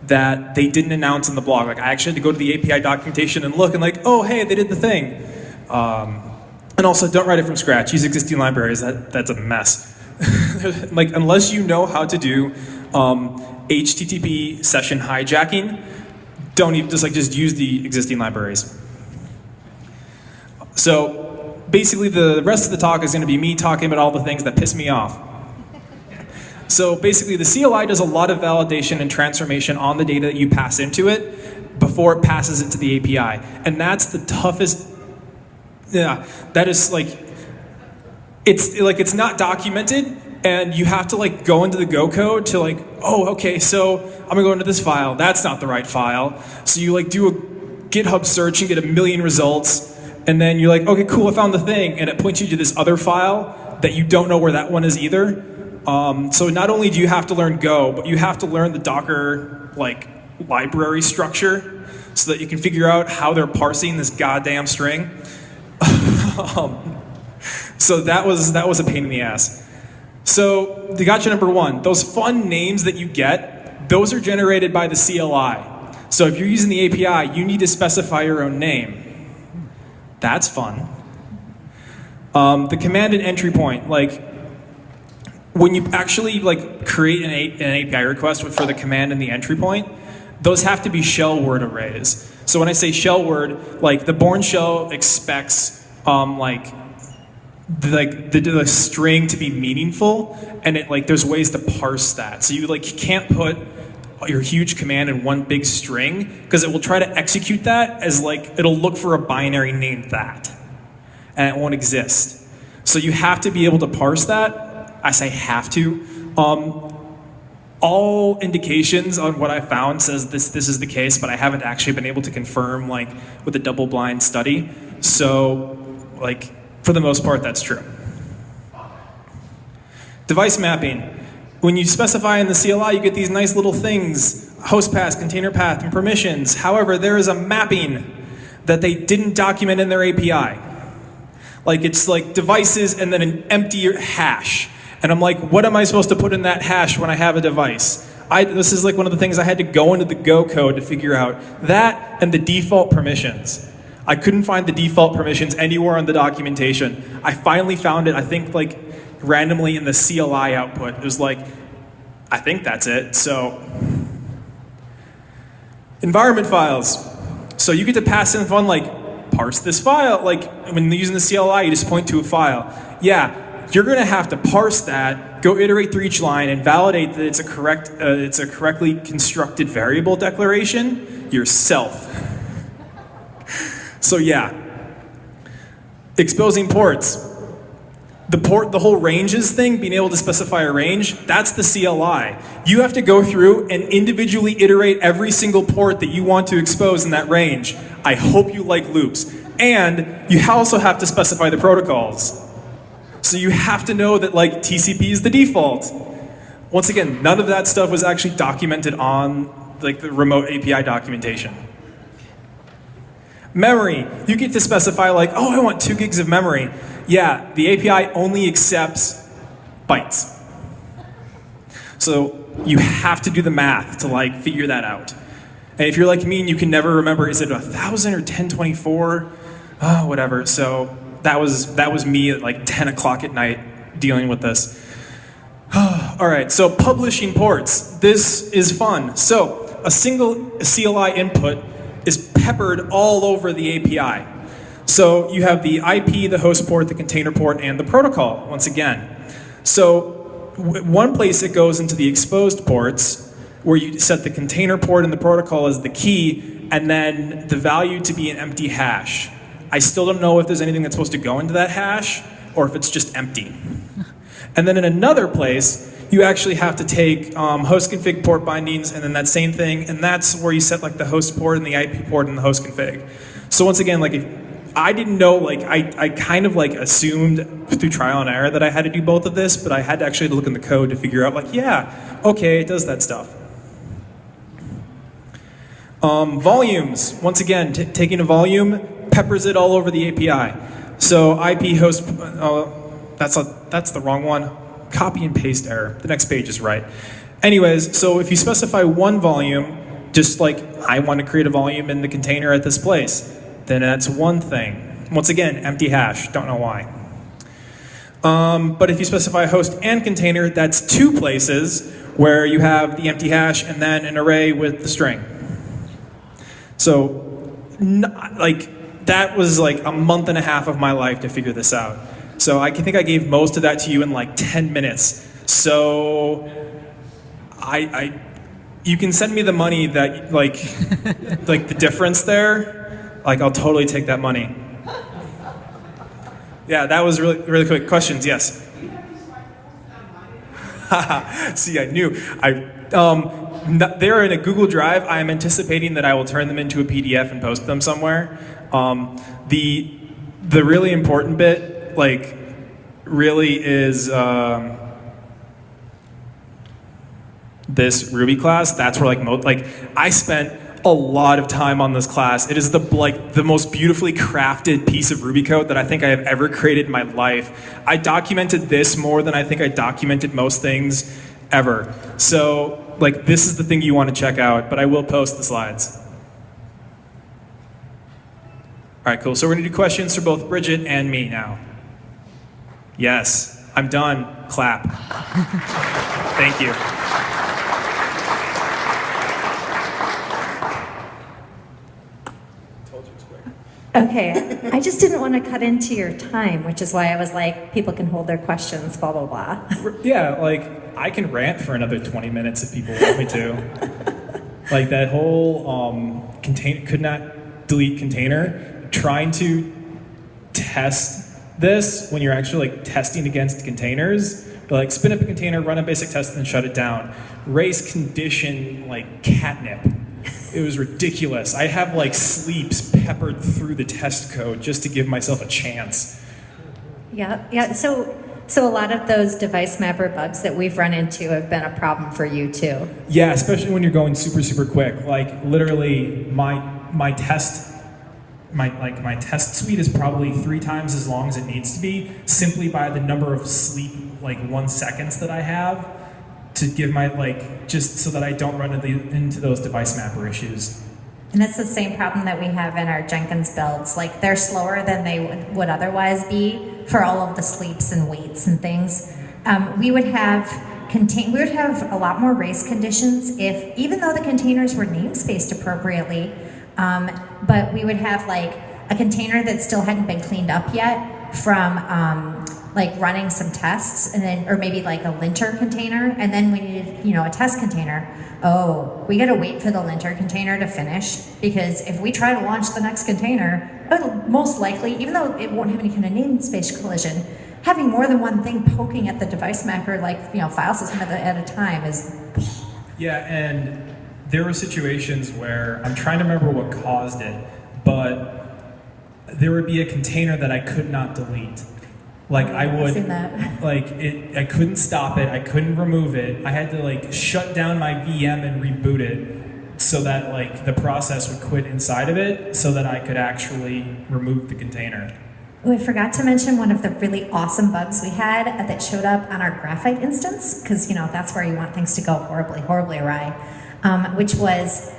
that they didn't announce in the blog. Like, I actually had to go to the API documentation and look and like, oh, hey, they did the thing. And also, don't write it from scratch. Use existing libraries. That's a mess. Like, unless you know how to do HTTP session hijacking, don't even just use the existing libraries. So basically, the rest of the talk is going to be me talking about all the things that piss me off. So basically, the CLI does a lot of validation and transformation on the data that you pass into it before it passes it to the API. And that's the toughest. Yeah, that is it's not documented, and you have to like go into the Go code to like, oh, okay, so I'm gonna go into this file. That's not the right file. So you like do a GitHub search and get 1 million results, and then you're like, okay, cool, I found the thing, and it points you to this other file that you don't know where that one is either. So not only do you have to learn Go, but you have to learn the Docker like library structure so that you can figure out how they're parsing this goddamn string. So that was a pain in the ass. So the gotcha number 1, those fun names that you get, those are generated by the CLI. So if you're using the API, you need to specify your own name. That's fun. The command and entry point, like when you actually like create an API request for the command and the entry point, those have to be shell word arrays. So when I say shell word, like the Bourne shell expects the string to be meaningful, and there's ways to parse that. So you can't put your huge command in one big string, because it will try to execute that as it'll look for a binary named that, and it won't exist. So you have to be able to parse that. I say have to. All indications on what I found says this is the case, but I haven't actually been able to confirm with a double-blind study. So for the most part, that's true. Device mapping. When you specify in the CLI, you get these nice little things, host path, container path, and permissions. However, there is a mapping that they didn't document in their API. It's devices and then an empty hash. And I'm like, what am I supposed to put in that hash when I have a device? This is one of the things I had to go into the Go code to figure out. That and the default permissions. I couldn't find the default permissions anywhere on the documentation. I finally found it, I think randomly in the CLI output. It was I think that's it. So, environment files. So you get to pass in fun parse this file. When using the CLI, you just point to a file. Yeah. You're going to have to parse that, go iterate through each line, and validate that it's a correctly constructed variable declaration yourself. So yeah, exposing ports. The whole ranges thing, being able to specify a range, that's the CLI. You have to go through and individually iterate every single port that you want to expose in that range. I hope you like loops. And you also have to specify the protocols. So you have to know that TCP is the default. Once again, none of that stuff was actually documented on the remote API documentation. Memory. You get to specify oh, I want 2 gigs of memory. Yeah, the API only accepts bytes. So you have to do the math to figure that out. And if you're like me and you can never remember, is it 1,000 or 1024? Oh, whatever. So that was me at 10 o'clock at night dealing with this. All right, so publishing ports. This is fun. So a single CLI input is peppered all over the API. So you have the IP, the host port, the container port, and the protocol, once again. So one place it goes into the exposed ports, where you set the container port in the protocol as the key, and then the value to be an empty hash. I still don't know if there's anything that's supposed to go into that hash, or if it's just empty. And then in another place, you actually have to take host config port bindings, and then that same thing, and that's where you set like the host port and the IP port and the host config. So once again, like, if I didn't know, like, I kind of like assumed through trial and error that I had to do both of this, but I had to actually look in the code to figure out, like, yeah, okay, it does that stuff. Volumes, once again, taking a volume, peppers it all over the API. So IP host, that's the wrong one. Copy and paste error. The next page is right. Anyways, so if you specify one volume, just like I want to create a volume in the container at this place, then that's one thing. Once again, empty hash, don't know why. But if you specify host and container, that's two places where you have the empty hash and then an array with the string. So, like, that was like a month and a half of my life to figure this out. So I think I gave most of that to you in like 10 minutes. So you can send me the money that like the difference there. Like, I'll totally take that money. Yeah, that was really quick. Questions? Yes. See, I knew. They're in a Google Drive. I am anticipating that I will turn them into a PDF and post them somewhere. The really important bit, like, really is this Ruby class. That's where like I spent a lot of time on this class. It is the most beautifully crafted piece of Ruby code that I think I have ever created in my life. I documented this more than I think I documented most things ever. So, like, this is the thing you want to check out, but I will post the slides. All right, cool. So we're going to do questions for both Bridget and me now. Yes, I'm done. Clap. Thank you. Told you it's quick. Okay, I just didn't want to cut into your time, which is why I was like, people can hold their questions, blah, blah, blah. Yeah, like, I can rant for another 20 minutes if people want me to. Like, that whole could not delete container, trying to test this when you're actually like testing against containers, but like spin up a container, run a basic test, and then shut it down. Race condition like catnip. It was ridiculous. I have like sleeps peppered through the test code just to give myself a chance. Yeah. So a lot of those device mapper bugs that we've run into have been a problem for you too. Yeah, especially when you're going super quick. Like, literally, my test suite is probably 3 times as long as it needs to be, simply by the number of sleep, like 1 seconds that I have to give my, like, just so that I don't run into those device mapper issues. And that's the same problem that we have in our Jenkins builds. Like, they're slower than they would otherwise be for all of the sleeps and waits and things. We would have a lot more race conditions if, even though the containers were namespaced appropriately, but we would have like a container that still hadn't been cleaned up yet from like running some tests, and then, or maybe like a linter container, and then we needed, a test container. Oh, we gotta wait for the linter container to finish, because if we try to launch the next container, it'll most likely, even though it won't have any kind of namespace collision, having more than one thing poking at the device mapper, like, file system at a time is... Yeah, and there were situations where, I'm trying to remember what caused it, but there would be a container that I could not delete. Like, I would, I couldn't stop it, I couldn't remove it, I had to like shut down my VM and reboot it so that like the process would quit inside of it so that I could actually remove the container. Oh, I forgot to mention one of the really awesome bugs we had that showed up on our Graphite instance, because that's where you want things to go horribly awry, which was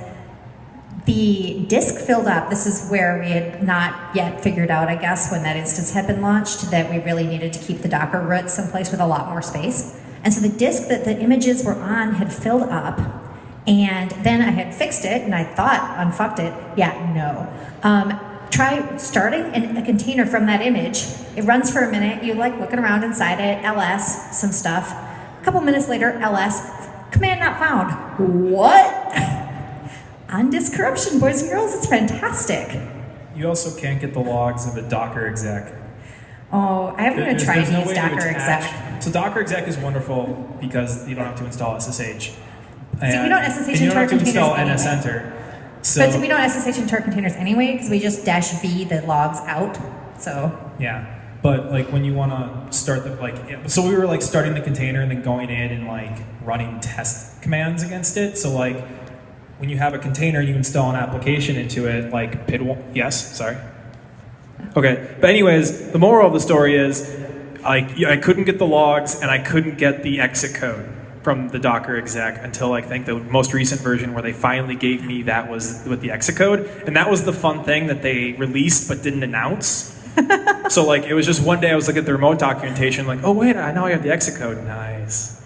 the disk filled up. This is where we had not yet figured out, I guess, when that instance had been launched, that we really needed to keep the Docker root someplace with a lot more space. And so the disk that the images were on had filled up, and then I had fixed it, and I thought unfucked it. Yeah, no. Try starting a container from that image. It runs for a minute. You like looking around inside it, ls, some stuff. A couple minutes later, LS, command not found. What? On-disk corruption, boys and girls, it's fantastic. You also can't get the logs of a Docker exec. Oh, I haven't even tried to no use way to Docker attach. exec. So Docker exec is wonderful because you don't have to install SSH. See, we don't SSH and you into don't our have to install containers anyway. NSEnter. So, But we don't SSH into our containers anyway because we just -v the logs out. So yeah, but like when you want to start the so we were like starting the container and then going in and like running test commands against it. So like when you have a container, you install an application into it, like PID1. Yes, sorry. Okay, but anyways, the moral of the story is I couldn't get the logs and I couldn't get the exit code from the Docker exec until I think the most recent version where they finally gave me that was with the exit code. And that was the fun thing that they released but didn't announce. So like it was just one day I was looking at the remote documentation like, oh wait, I know I have the exit code. Nice.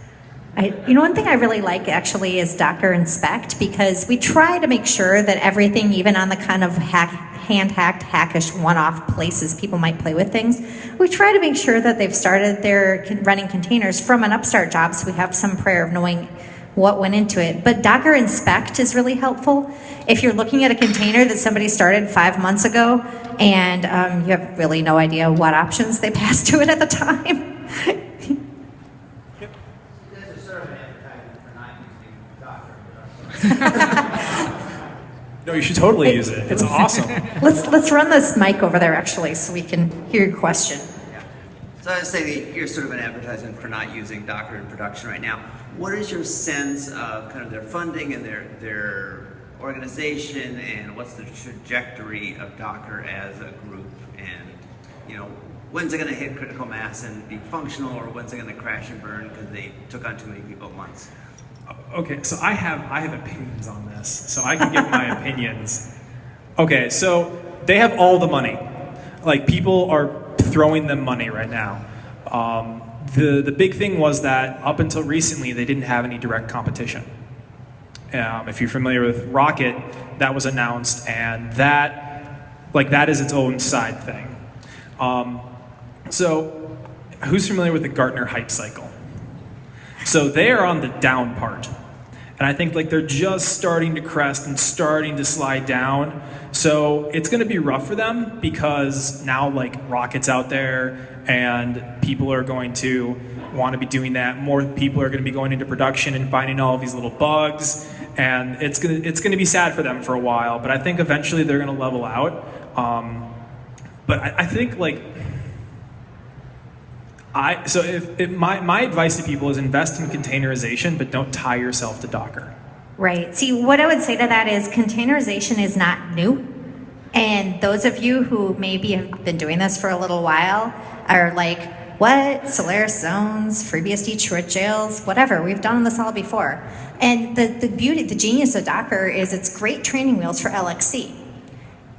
one thing I really like actually is Docker Inspect because we try to make sure that everything, even on the kind of hand-hacked, hackish one-off places people might play with things, we try to make sure that they've started their running containers from an upstart job so we have some prayer of knowing what went into it. But Docker Inspect is really helpful. If you're looking at a container that somebody started 5 months ago and you have really no idea what options they passed to it at the time. No, you should totally use it. It's awesome. Let's run this mic over there actually so we can hear your question. Yeah. So I would say that you're sort of an advertisement for not using Docker in production right now. What is your sense of kind of their funding and their organization, and what's the trajectory of Docker as a group? And when's it going to hit critical mass and be functional, or when's it going to crash and burn because they took on too many people at once? Okay, so I have opinions on this, so I can give my opinions. Okay, so they have all the money. Like, people are throwing them money right now. The big thing was that up until recently, they didn't have any direct competition. If you're familiar with Rocket, that was announced, and that is its own side thing. So, who's familiar with the Gartner hype cycle? So they are on the down part. And I think they're just starting to crest and starting to slide down. So it's going to be rough for them because now Rocket's out there and people are going to want to be doing that. More people are going to be going into production and finding all of these little bugs. And it's going to be sad for them for a while. But I think eventually they're going to level out. But I think my advice to people is invest in containerization, but don't tie yourself to Docker. Right. See, what I would say to that is containerization is not new. And those of you who maybe have been doing this for a little while are like, what? Solaris zones, FreeBSD short jails, whatever. We've done this all before. And the beauty, the genius of Docker is it's great training wheels for LXC.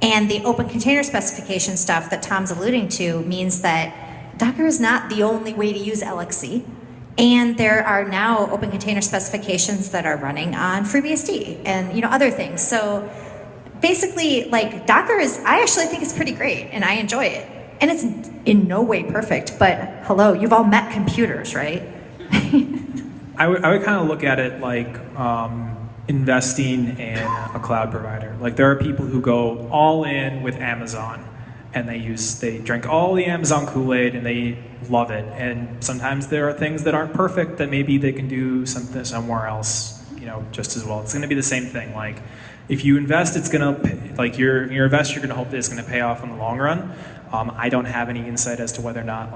And the open container specification stuff that Tom's alluding to means that Docker is not the only way to use LXC, and there are now open container specifications that are running on FreeBSD and other things. So basically, Docker I actually think it's pretty great, and I enjoy it. And it's in no way perfect, but hello, you've all met computers, right? I would kind of look at it like investing in a cloud provider. There are people who go all in with Amazon. And they drink all the Amazon Kool-Aid and they love it. And sometimes there are things that aren't perfect that maybe they can do something somewhere else, just as well. It's going to be the same thing. If you invest, it's going to, your investor, you're going to hope that it's going to pay off in the long run. I don't have any insight as to whether or not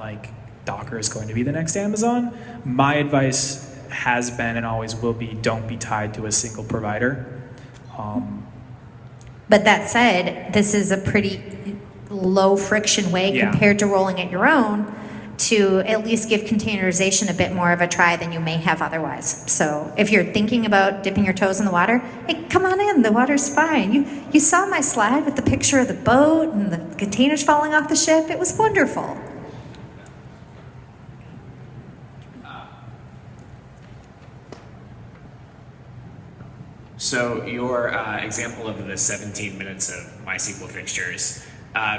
Docker is going to be the next Amazon. My advice has been and always will be, don't be tied to a single provider. But that said, this is a pretty low friction way compared to rolling it your own to at least give containerization a bit more of a try than you may have otherwise. So if you're thinking about dipping your toes in the water, hey, come on in, the water's fine. You saw my slide with the picture of the boat and the containers falling off the ship. It was wonderful. So your example of the 17 minutes of MySQL fixtures,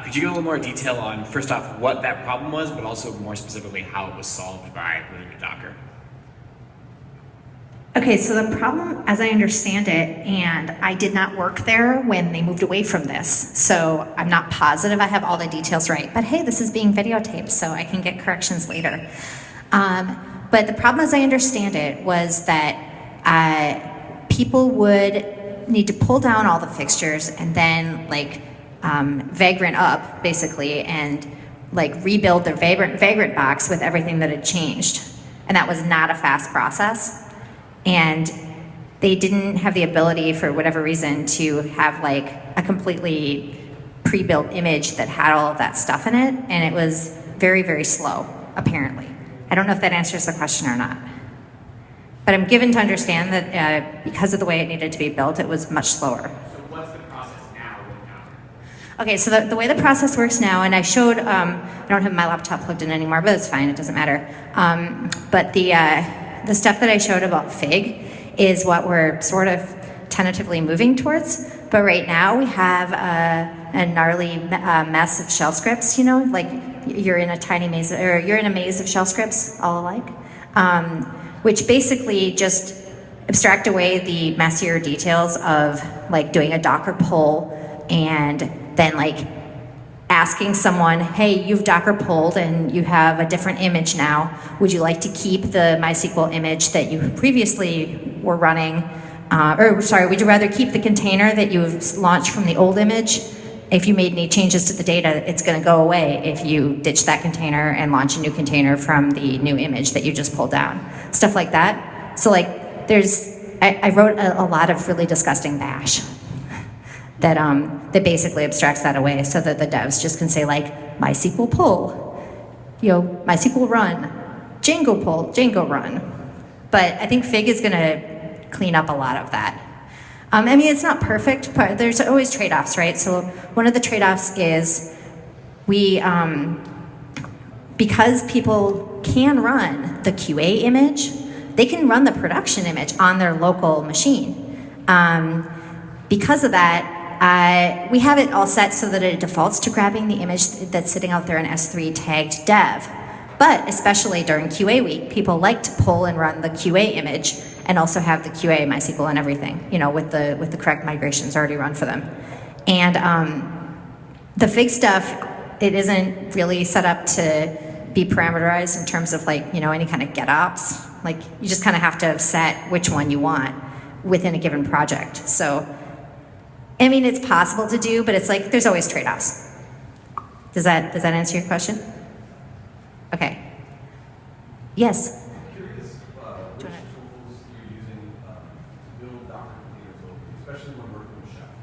could you go a little more detail on, first off, what that problem was, but also more specifically how it was solved by moving to Docker? Okay, so the problem, as I understand it, and I did not work there when they moved away from this, so I'm not positive I have all the details right. But hey, this is being videotaped, so I can get corrections later. But the problem, as I understand it, was that people would need to pull down all the fixtures and then like vagrant up, basically, and like rebuild their vagrant box with everything that had changed. And that was not a fast process. And they didn't have the ability, for whatever reason, to have like a completely pre-built image that had all of that stuff in it, and it was very, very slow, apparently. I don't know if that answers the question or not. But I'm given to understand that because of the way it needed to be built, it was much slower. So what's the process now with Docker? Okay, so the way the process works now, and I showed, I don't have my laptop plugged in anymore, but it's fine, it doesn't matter. But the stuff that I showed about Fig is what we're sort of tentatively moving towards. But right now we have a gnarly mess of shell scripts, you know, like you're in a tiny maze, or you're in a maze of shell scripts all alike, which basically just abstract away the messier details of like doing a Docker pull and then like asking someone, hey, you've Docker pulled and you have a different image now. Would you like to keep the MySQL image that you previously were running? Would you rather keep the container that you've launched from the old image? If you made any changes to the data, it's going to go away if you ditch that container and launch a new container from the new image that you just pulled down. Stuff like that. So like I wrote a lot of really disgusting bash that basically abstracts that away so that the devs just can say like MySQL pull, MySQL run, Django pull, Django run. But I think Fig is going to clean up a lot of that. I mean, it's not perfect, but there's always trade-offs, right? So one of the trade-offs is because people can run the QA image, they can run the production image on their local machine. Because of that, we have it all set so that it defaults to grabbing the image that's sitting out there in S3 tagged dev. But especially during QA week, people like to pull and run the QA image and also have the QA MySQL and everything, with the correct migrations already run for them. And the Fig stuff, it isn't really set up to be parameterized in terms of like, any kind of get ops. Like you just kind of have to set which one you want within a given project. So, I mean, it's possible to do, but it's like, there's always trade-offs. Does that answer your question? Okay. Yes? I'm curious which tools you're using to build Docker containers locally, especially when working with Chef.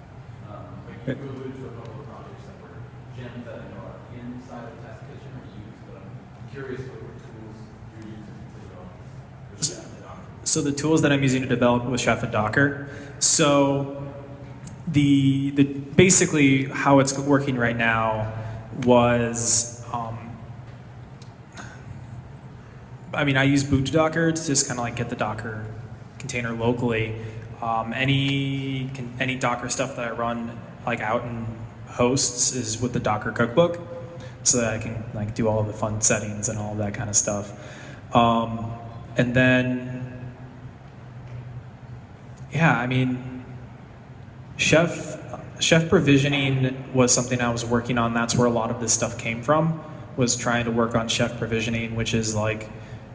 Like you alluded to a couple of projects that were gems that are inside of Test Kitchen or used, but I'm curious what tools you're using to develop with Chef and Docker. So the tools that I'm using to develop with Chef and Docker. So the basically how it's working right now was, I use boot to Docker to just kind of like get the Docker container locally. Any Docker stuff that I run like out in hosts is with the Docker cookbook, so that I can like do all of the fun settings and all of that kind of stuff. And then, yeah, Chef provisioning was something I was working on. That's where a lot of this stuff came from, was trying to work on Chef provisioning, which is like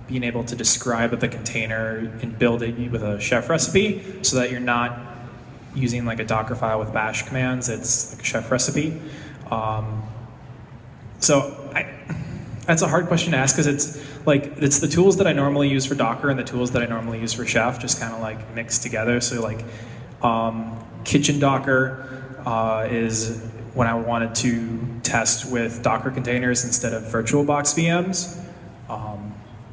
being able to describe the container and build it with a Chef recipe so that you're not using like a Docker file with bash commands. It's like a Chef recipe. That's a hard question to ask because it's the tools that I normally use for Docker and the tools that I normally use for Chef just kind of like mixed together. So like Kitchen Docker is when I wanted to test with Docker containers instead of VirtualBox VMs.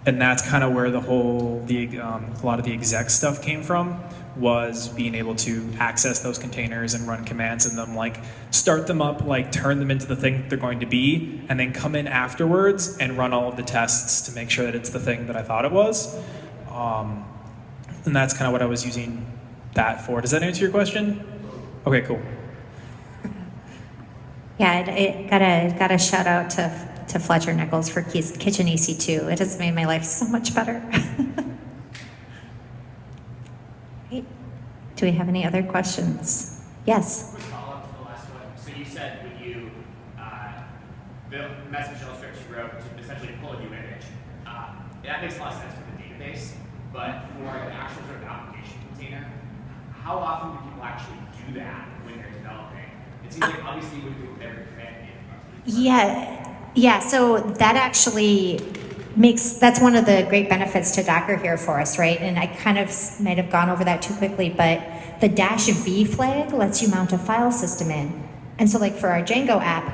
And that's kind of where a lot of the exec stuff came from, was being able to access those containers and run commands in them, like start them up, like turn them into the thing that they're going to be, and then come in afterwards and run all of the tests to make sure that it's the thing that I thought it was. And that's kind of what I was using that for. Does that answer your question? Okay, cool. Yeah, got a shout out to Fletcher Nichols for Kitchen EC2. It has made my life so much better. Great. Do we have any other questions? Yes. Quick follow-up to the last one. So you said when you the message shell scripts you wrote to essentially pull a new image. That makes a lot of sense for the database, but for the actual sort of application container, how often do people actually do that when they're developing? It seems like obviously you would do it with every command. Yeah. So that actually that's one of the great benefits to Docker here for us, right? And I kind of might have gone over that too quickly, but the -v flag lets you mount a file system in. And so like for our Django app,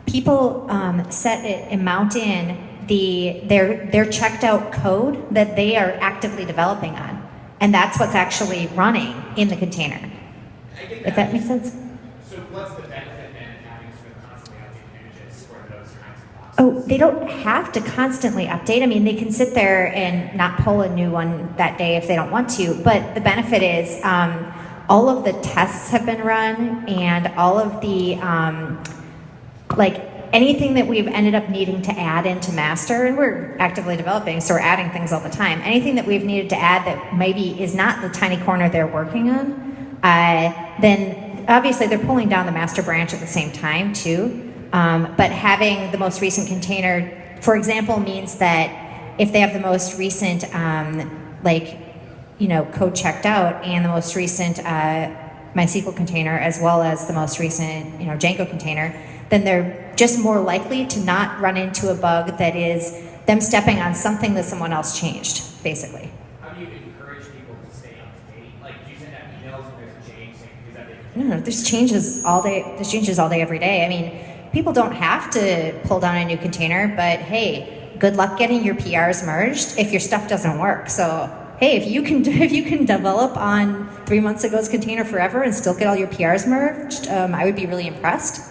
people set it and mount in their checked out code that they are actively developing on. And that's what's actually running in the container. If that makes sense? So what's the benefit then of having sort of constantly updated images for those kinds of processes? Oh, they don't have to constantly update. I mean, they can sit there and not pull a new one that day if they don't want to. But the benefit is all of the tests have been run, and all of the anything that we've ended up needing to add into master, and we're actively developing, so we're adding things all the time. Anything that we've needed to add that maybe is not the tiny corner they're working on, then obviously they're pulling down the master branch at the same time too. But having the most recent container, for example, means that if they have the most recent code checked out and the most recent MySQL container as well as the most recent Django container, then they're just more likely to not run into a bug that is them stepping on something that someone else changed, basically. How do you encourage people to stay up to date? Like, do you send out emails when there's a change? Is that No, there's changes all day. There's changes all day, every day. I mean, people don't have to pull down a new container, but hey, good luck getting your PRs merged if your stuff doesn't work. So hey, if you can develop on 3 months ago's container forever and still get all your PRs merged, I would be really impressed.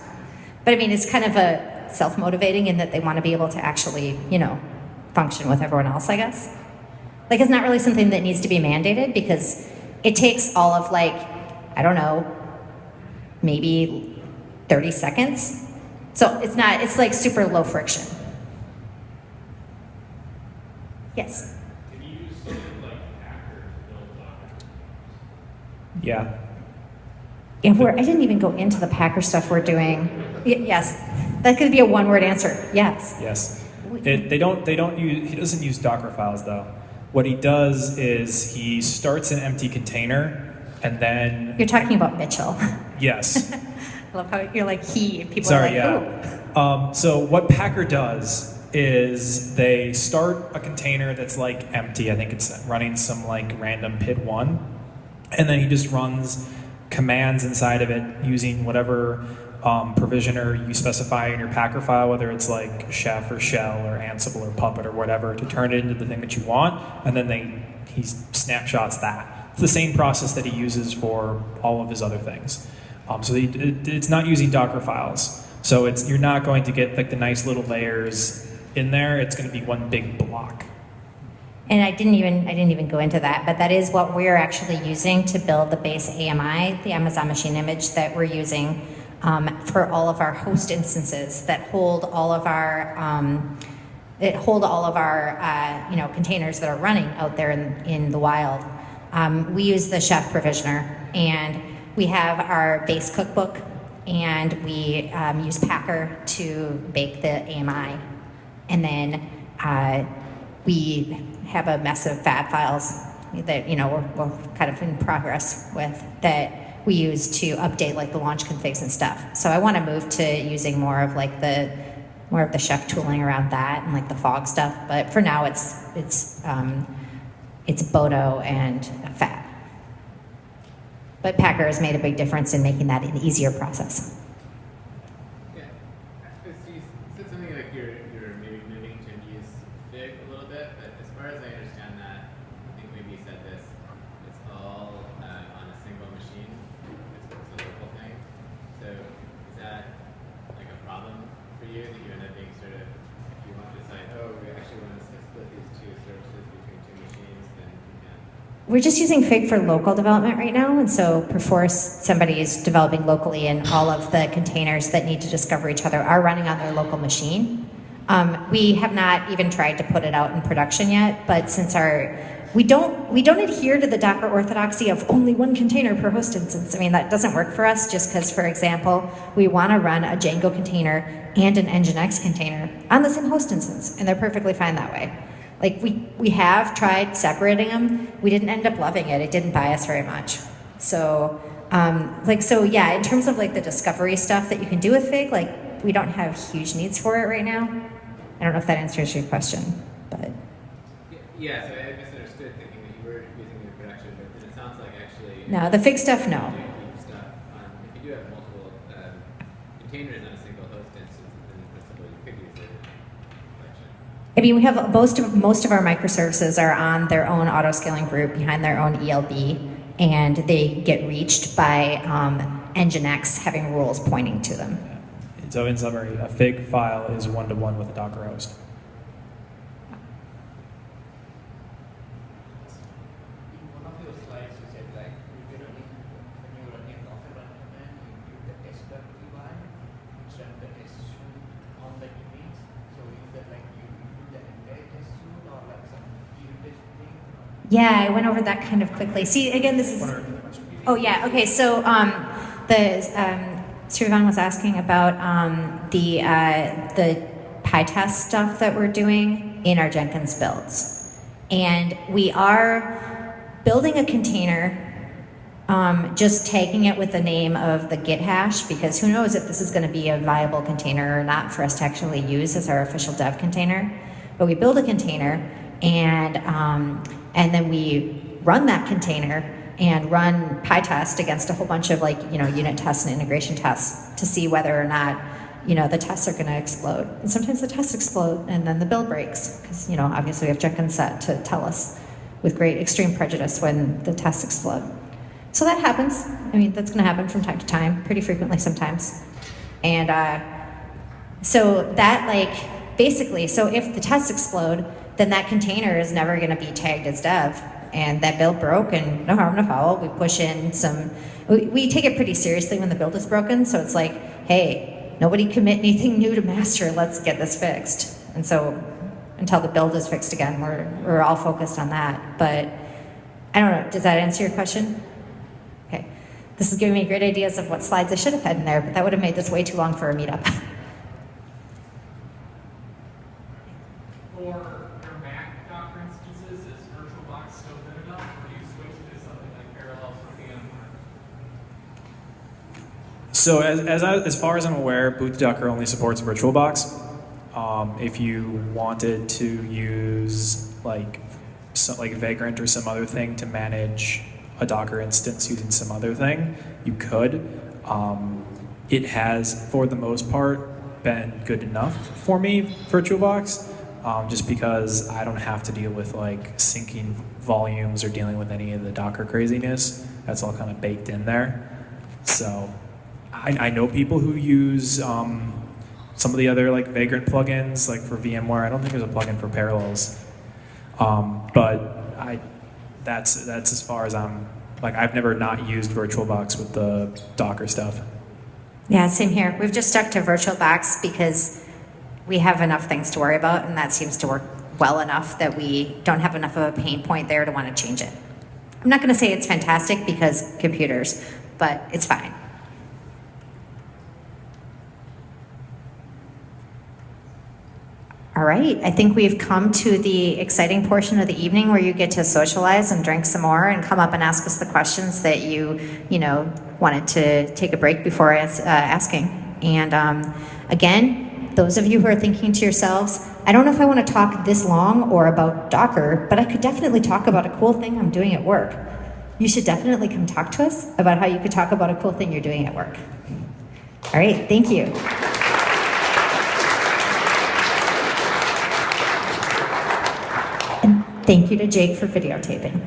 But I mean, it's kind of a self-motivating in that they want to be able to actually, function with everyone else, I guess. Like, it's not really something that needs to be mandated because it takes all of maybe 30 seconds. So it's like super low friction. Yes? Can you use something like Packer to build Docker? Yeah. Yeah, I didn't even go into the Packer stuff we're doing. Yes, that could be a one-word answer. Yes. Yes. He doesn't use Docker files though. What he does is he starts an empty container and then. You're talking about Mitchell. Yes. I love how you're like he, and people Sorry, are like, yeah. So what Packer does is they start a container that's like empty. I think it's running some like random PID1, and then he just runs commands inside of it using whatever provisioner you specify in your Packer file, whether it's like Chef or Shell or Ansible or Puppet or whatever, to turn it into the thing that you want, and then he snapshots that. It's the same process that he uses for all of his other things. So it's not using Docker files. So you're not going to get like the nice little layers in there. It's going to be one big block. And I didn't even go into that, but that is what we're actually using to build the base AMI, the Amazon Machine Image that we're using for all of our host instances that hold all of our containers that are running out there in the wild. We use the Chef provisioner, and we have our base cookbook, and we use Packer to bake the AMI, and then we have a mess of FAT files that we're kind of in progress with that we use to update like the launch configs and stuff. So I want to move to using more of the Chef tooling around that and like the fog stuff. But for now, it's Bodo and FAT. But Packer has made a big difference in making that an easier process. Yeah, you said something like you're maybe moving to use Fig a little bit, but as far as I understand that, I think maybe you said this, it's all on a single machine. It's a local thing. So is that like a problem for you that you end up being sort of, if you want to decide, oh, we actually want to split these two services between two machines, then you can. We're just using Fig for local development right now, and so before somebody is developing locally and all of the containers that need to discover each other are running on their local machine. We have not even tried to put it out in production yet, but since our We don't adhere to the Docker orthodoxy of only one container per host instance. I mean, that doesn't work for us just because, for example, we want to run a Django container and an Nginx container on the same host instance, and they're perfectly fine that way. Like, we have tried separating them. We didn't end up loving it. It didn't buy us very much. So, yeah, in terms of like the discovery stuff that you can do with Fig, like, we don't have huge needs for it right now. I don't know if that answers your question, but. Yeah, so I misunderstood thinking that you were using it in production, but then it sounds like actually. No, the Fig stuff, no. Stuff. If you do have multiple containers on a single host instance, then in principle you could use it in production. I mean, we have most of our microservices are on their own auto-scaling group behind their own ELB, and they get reached by Nginx having rules pointing to them. So in summary, a Fig file is one-to-one with a Docker host. In one of your slides, you said like literally when you're running Docker run command, you include the test.py, which run the test suite on the image. So is that like you include the entire test suite or like some unit thing? Yeah, I went over that kind of quickly. See, again, this is. Oh yeah. Okay. So Srivan was asking about the PyTest stuff that we're doing in our Jenkins builds, and we are building a container, just tagging it with the name of the Git hash, because who knows if this is going to be a viable container or not for us to actually use as our official dev container. But we build a container, and then we run that container and run PyTest against a whole bunch of unit tests and integration tests to see whether or not the tests are going to explode. And sometimes the tests explode and then the build breaks because obviously we have Jenkins set to tell us with great extreme prejudice when the tests explode. So that happens. I mean, that's going to happen from time to time, pretty frequently sometimes. And so that basically, so if the tests explode, then that container is never going to be tagged as dev. And that build broke, and no harm, no foul. We push in we take it pretty seriously when the build is broken, so it's like, hey, nobody commit anything new to master, let's get this fixed. And so until the build is fixed again, we're all focused on that. But I don't know, does that answer your question? Okay. This is giving me great ideas of what slides I should have had in there, but that would have made this way too long for a meetup. So as far as I'm aware, Boot Docker only supports VirtualBox. If you wanted to use like Vagrant or some other thing to manage a Docker instance using some other thing, you could. It has, for the most part, been good enough for me, VirtualBox, just because I don't have to deal with like syncing volumes or dealing with any of the Docker craziness. That's all kind of baked in there. So I know people who use some of the other like Vagrant plugins, like for VMware. I don't think there's a plugin for Parallels, but that's as far as I'm. Like, I've never not used VirtualBox with the Docker stuff. Yeah, same here. We've just stuck to VirtualBox because we have enough things to worry about, and that seems to work well enough that we don't have enough of a pain point there to want to change it. I'm not going to say it's fantastic because computers, but it's fine. All right, I think we've come to the exciting portion of the evening where you get to socialize and drink some more and come up and ask us the questions that you wanted to take a break before asking. And again, those of you who are thinking to yourselves, I don't know if I want to talk this long or about Docker, but I could definitely talk about a cool thing I'm doing at work. You should definitely come talk to us about how you could talk about a cool thing you're doing at work. All right, thank you. Thank you to Jake for videotaping.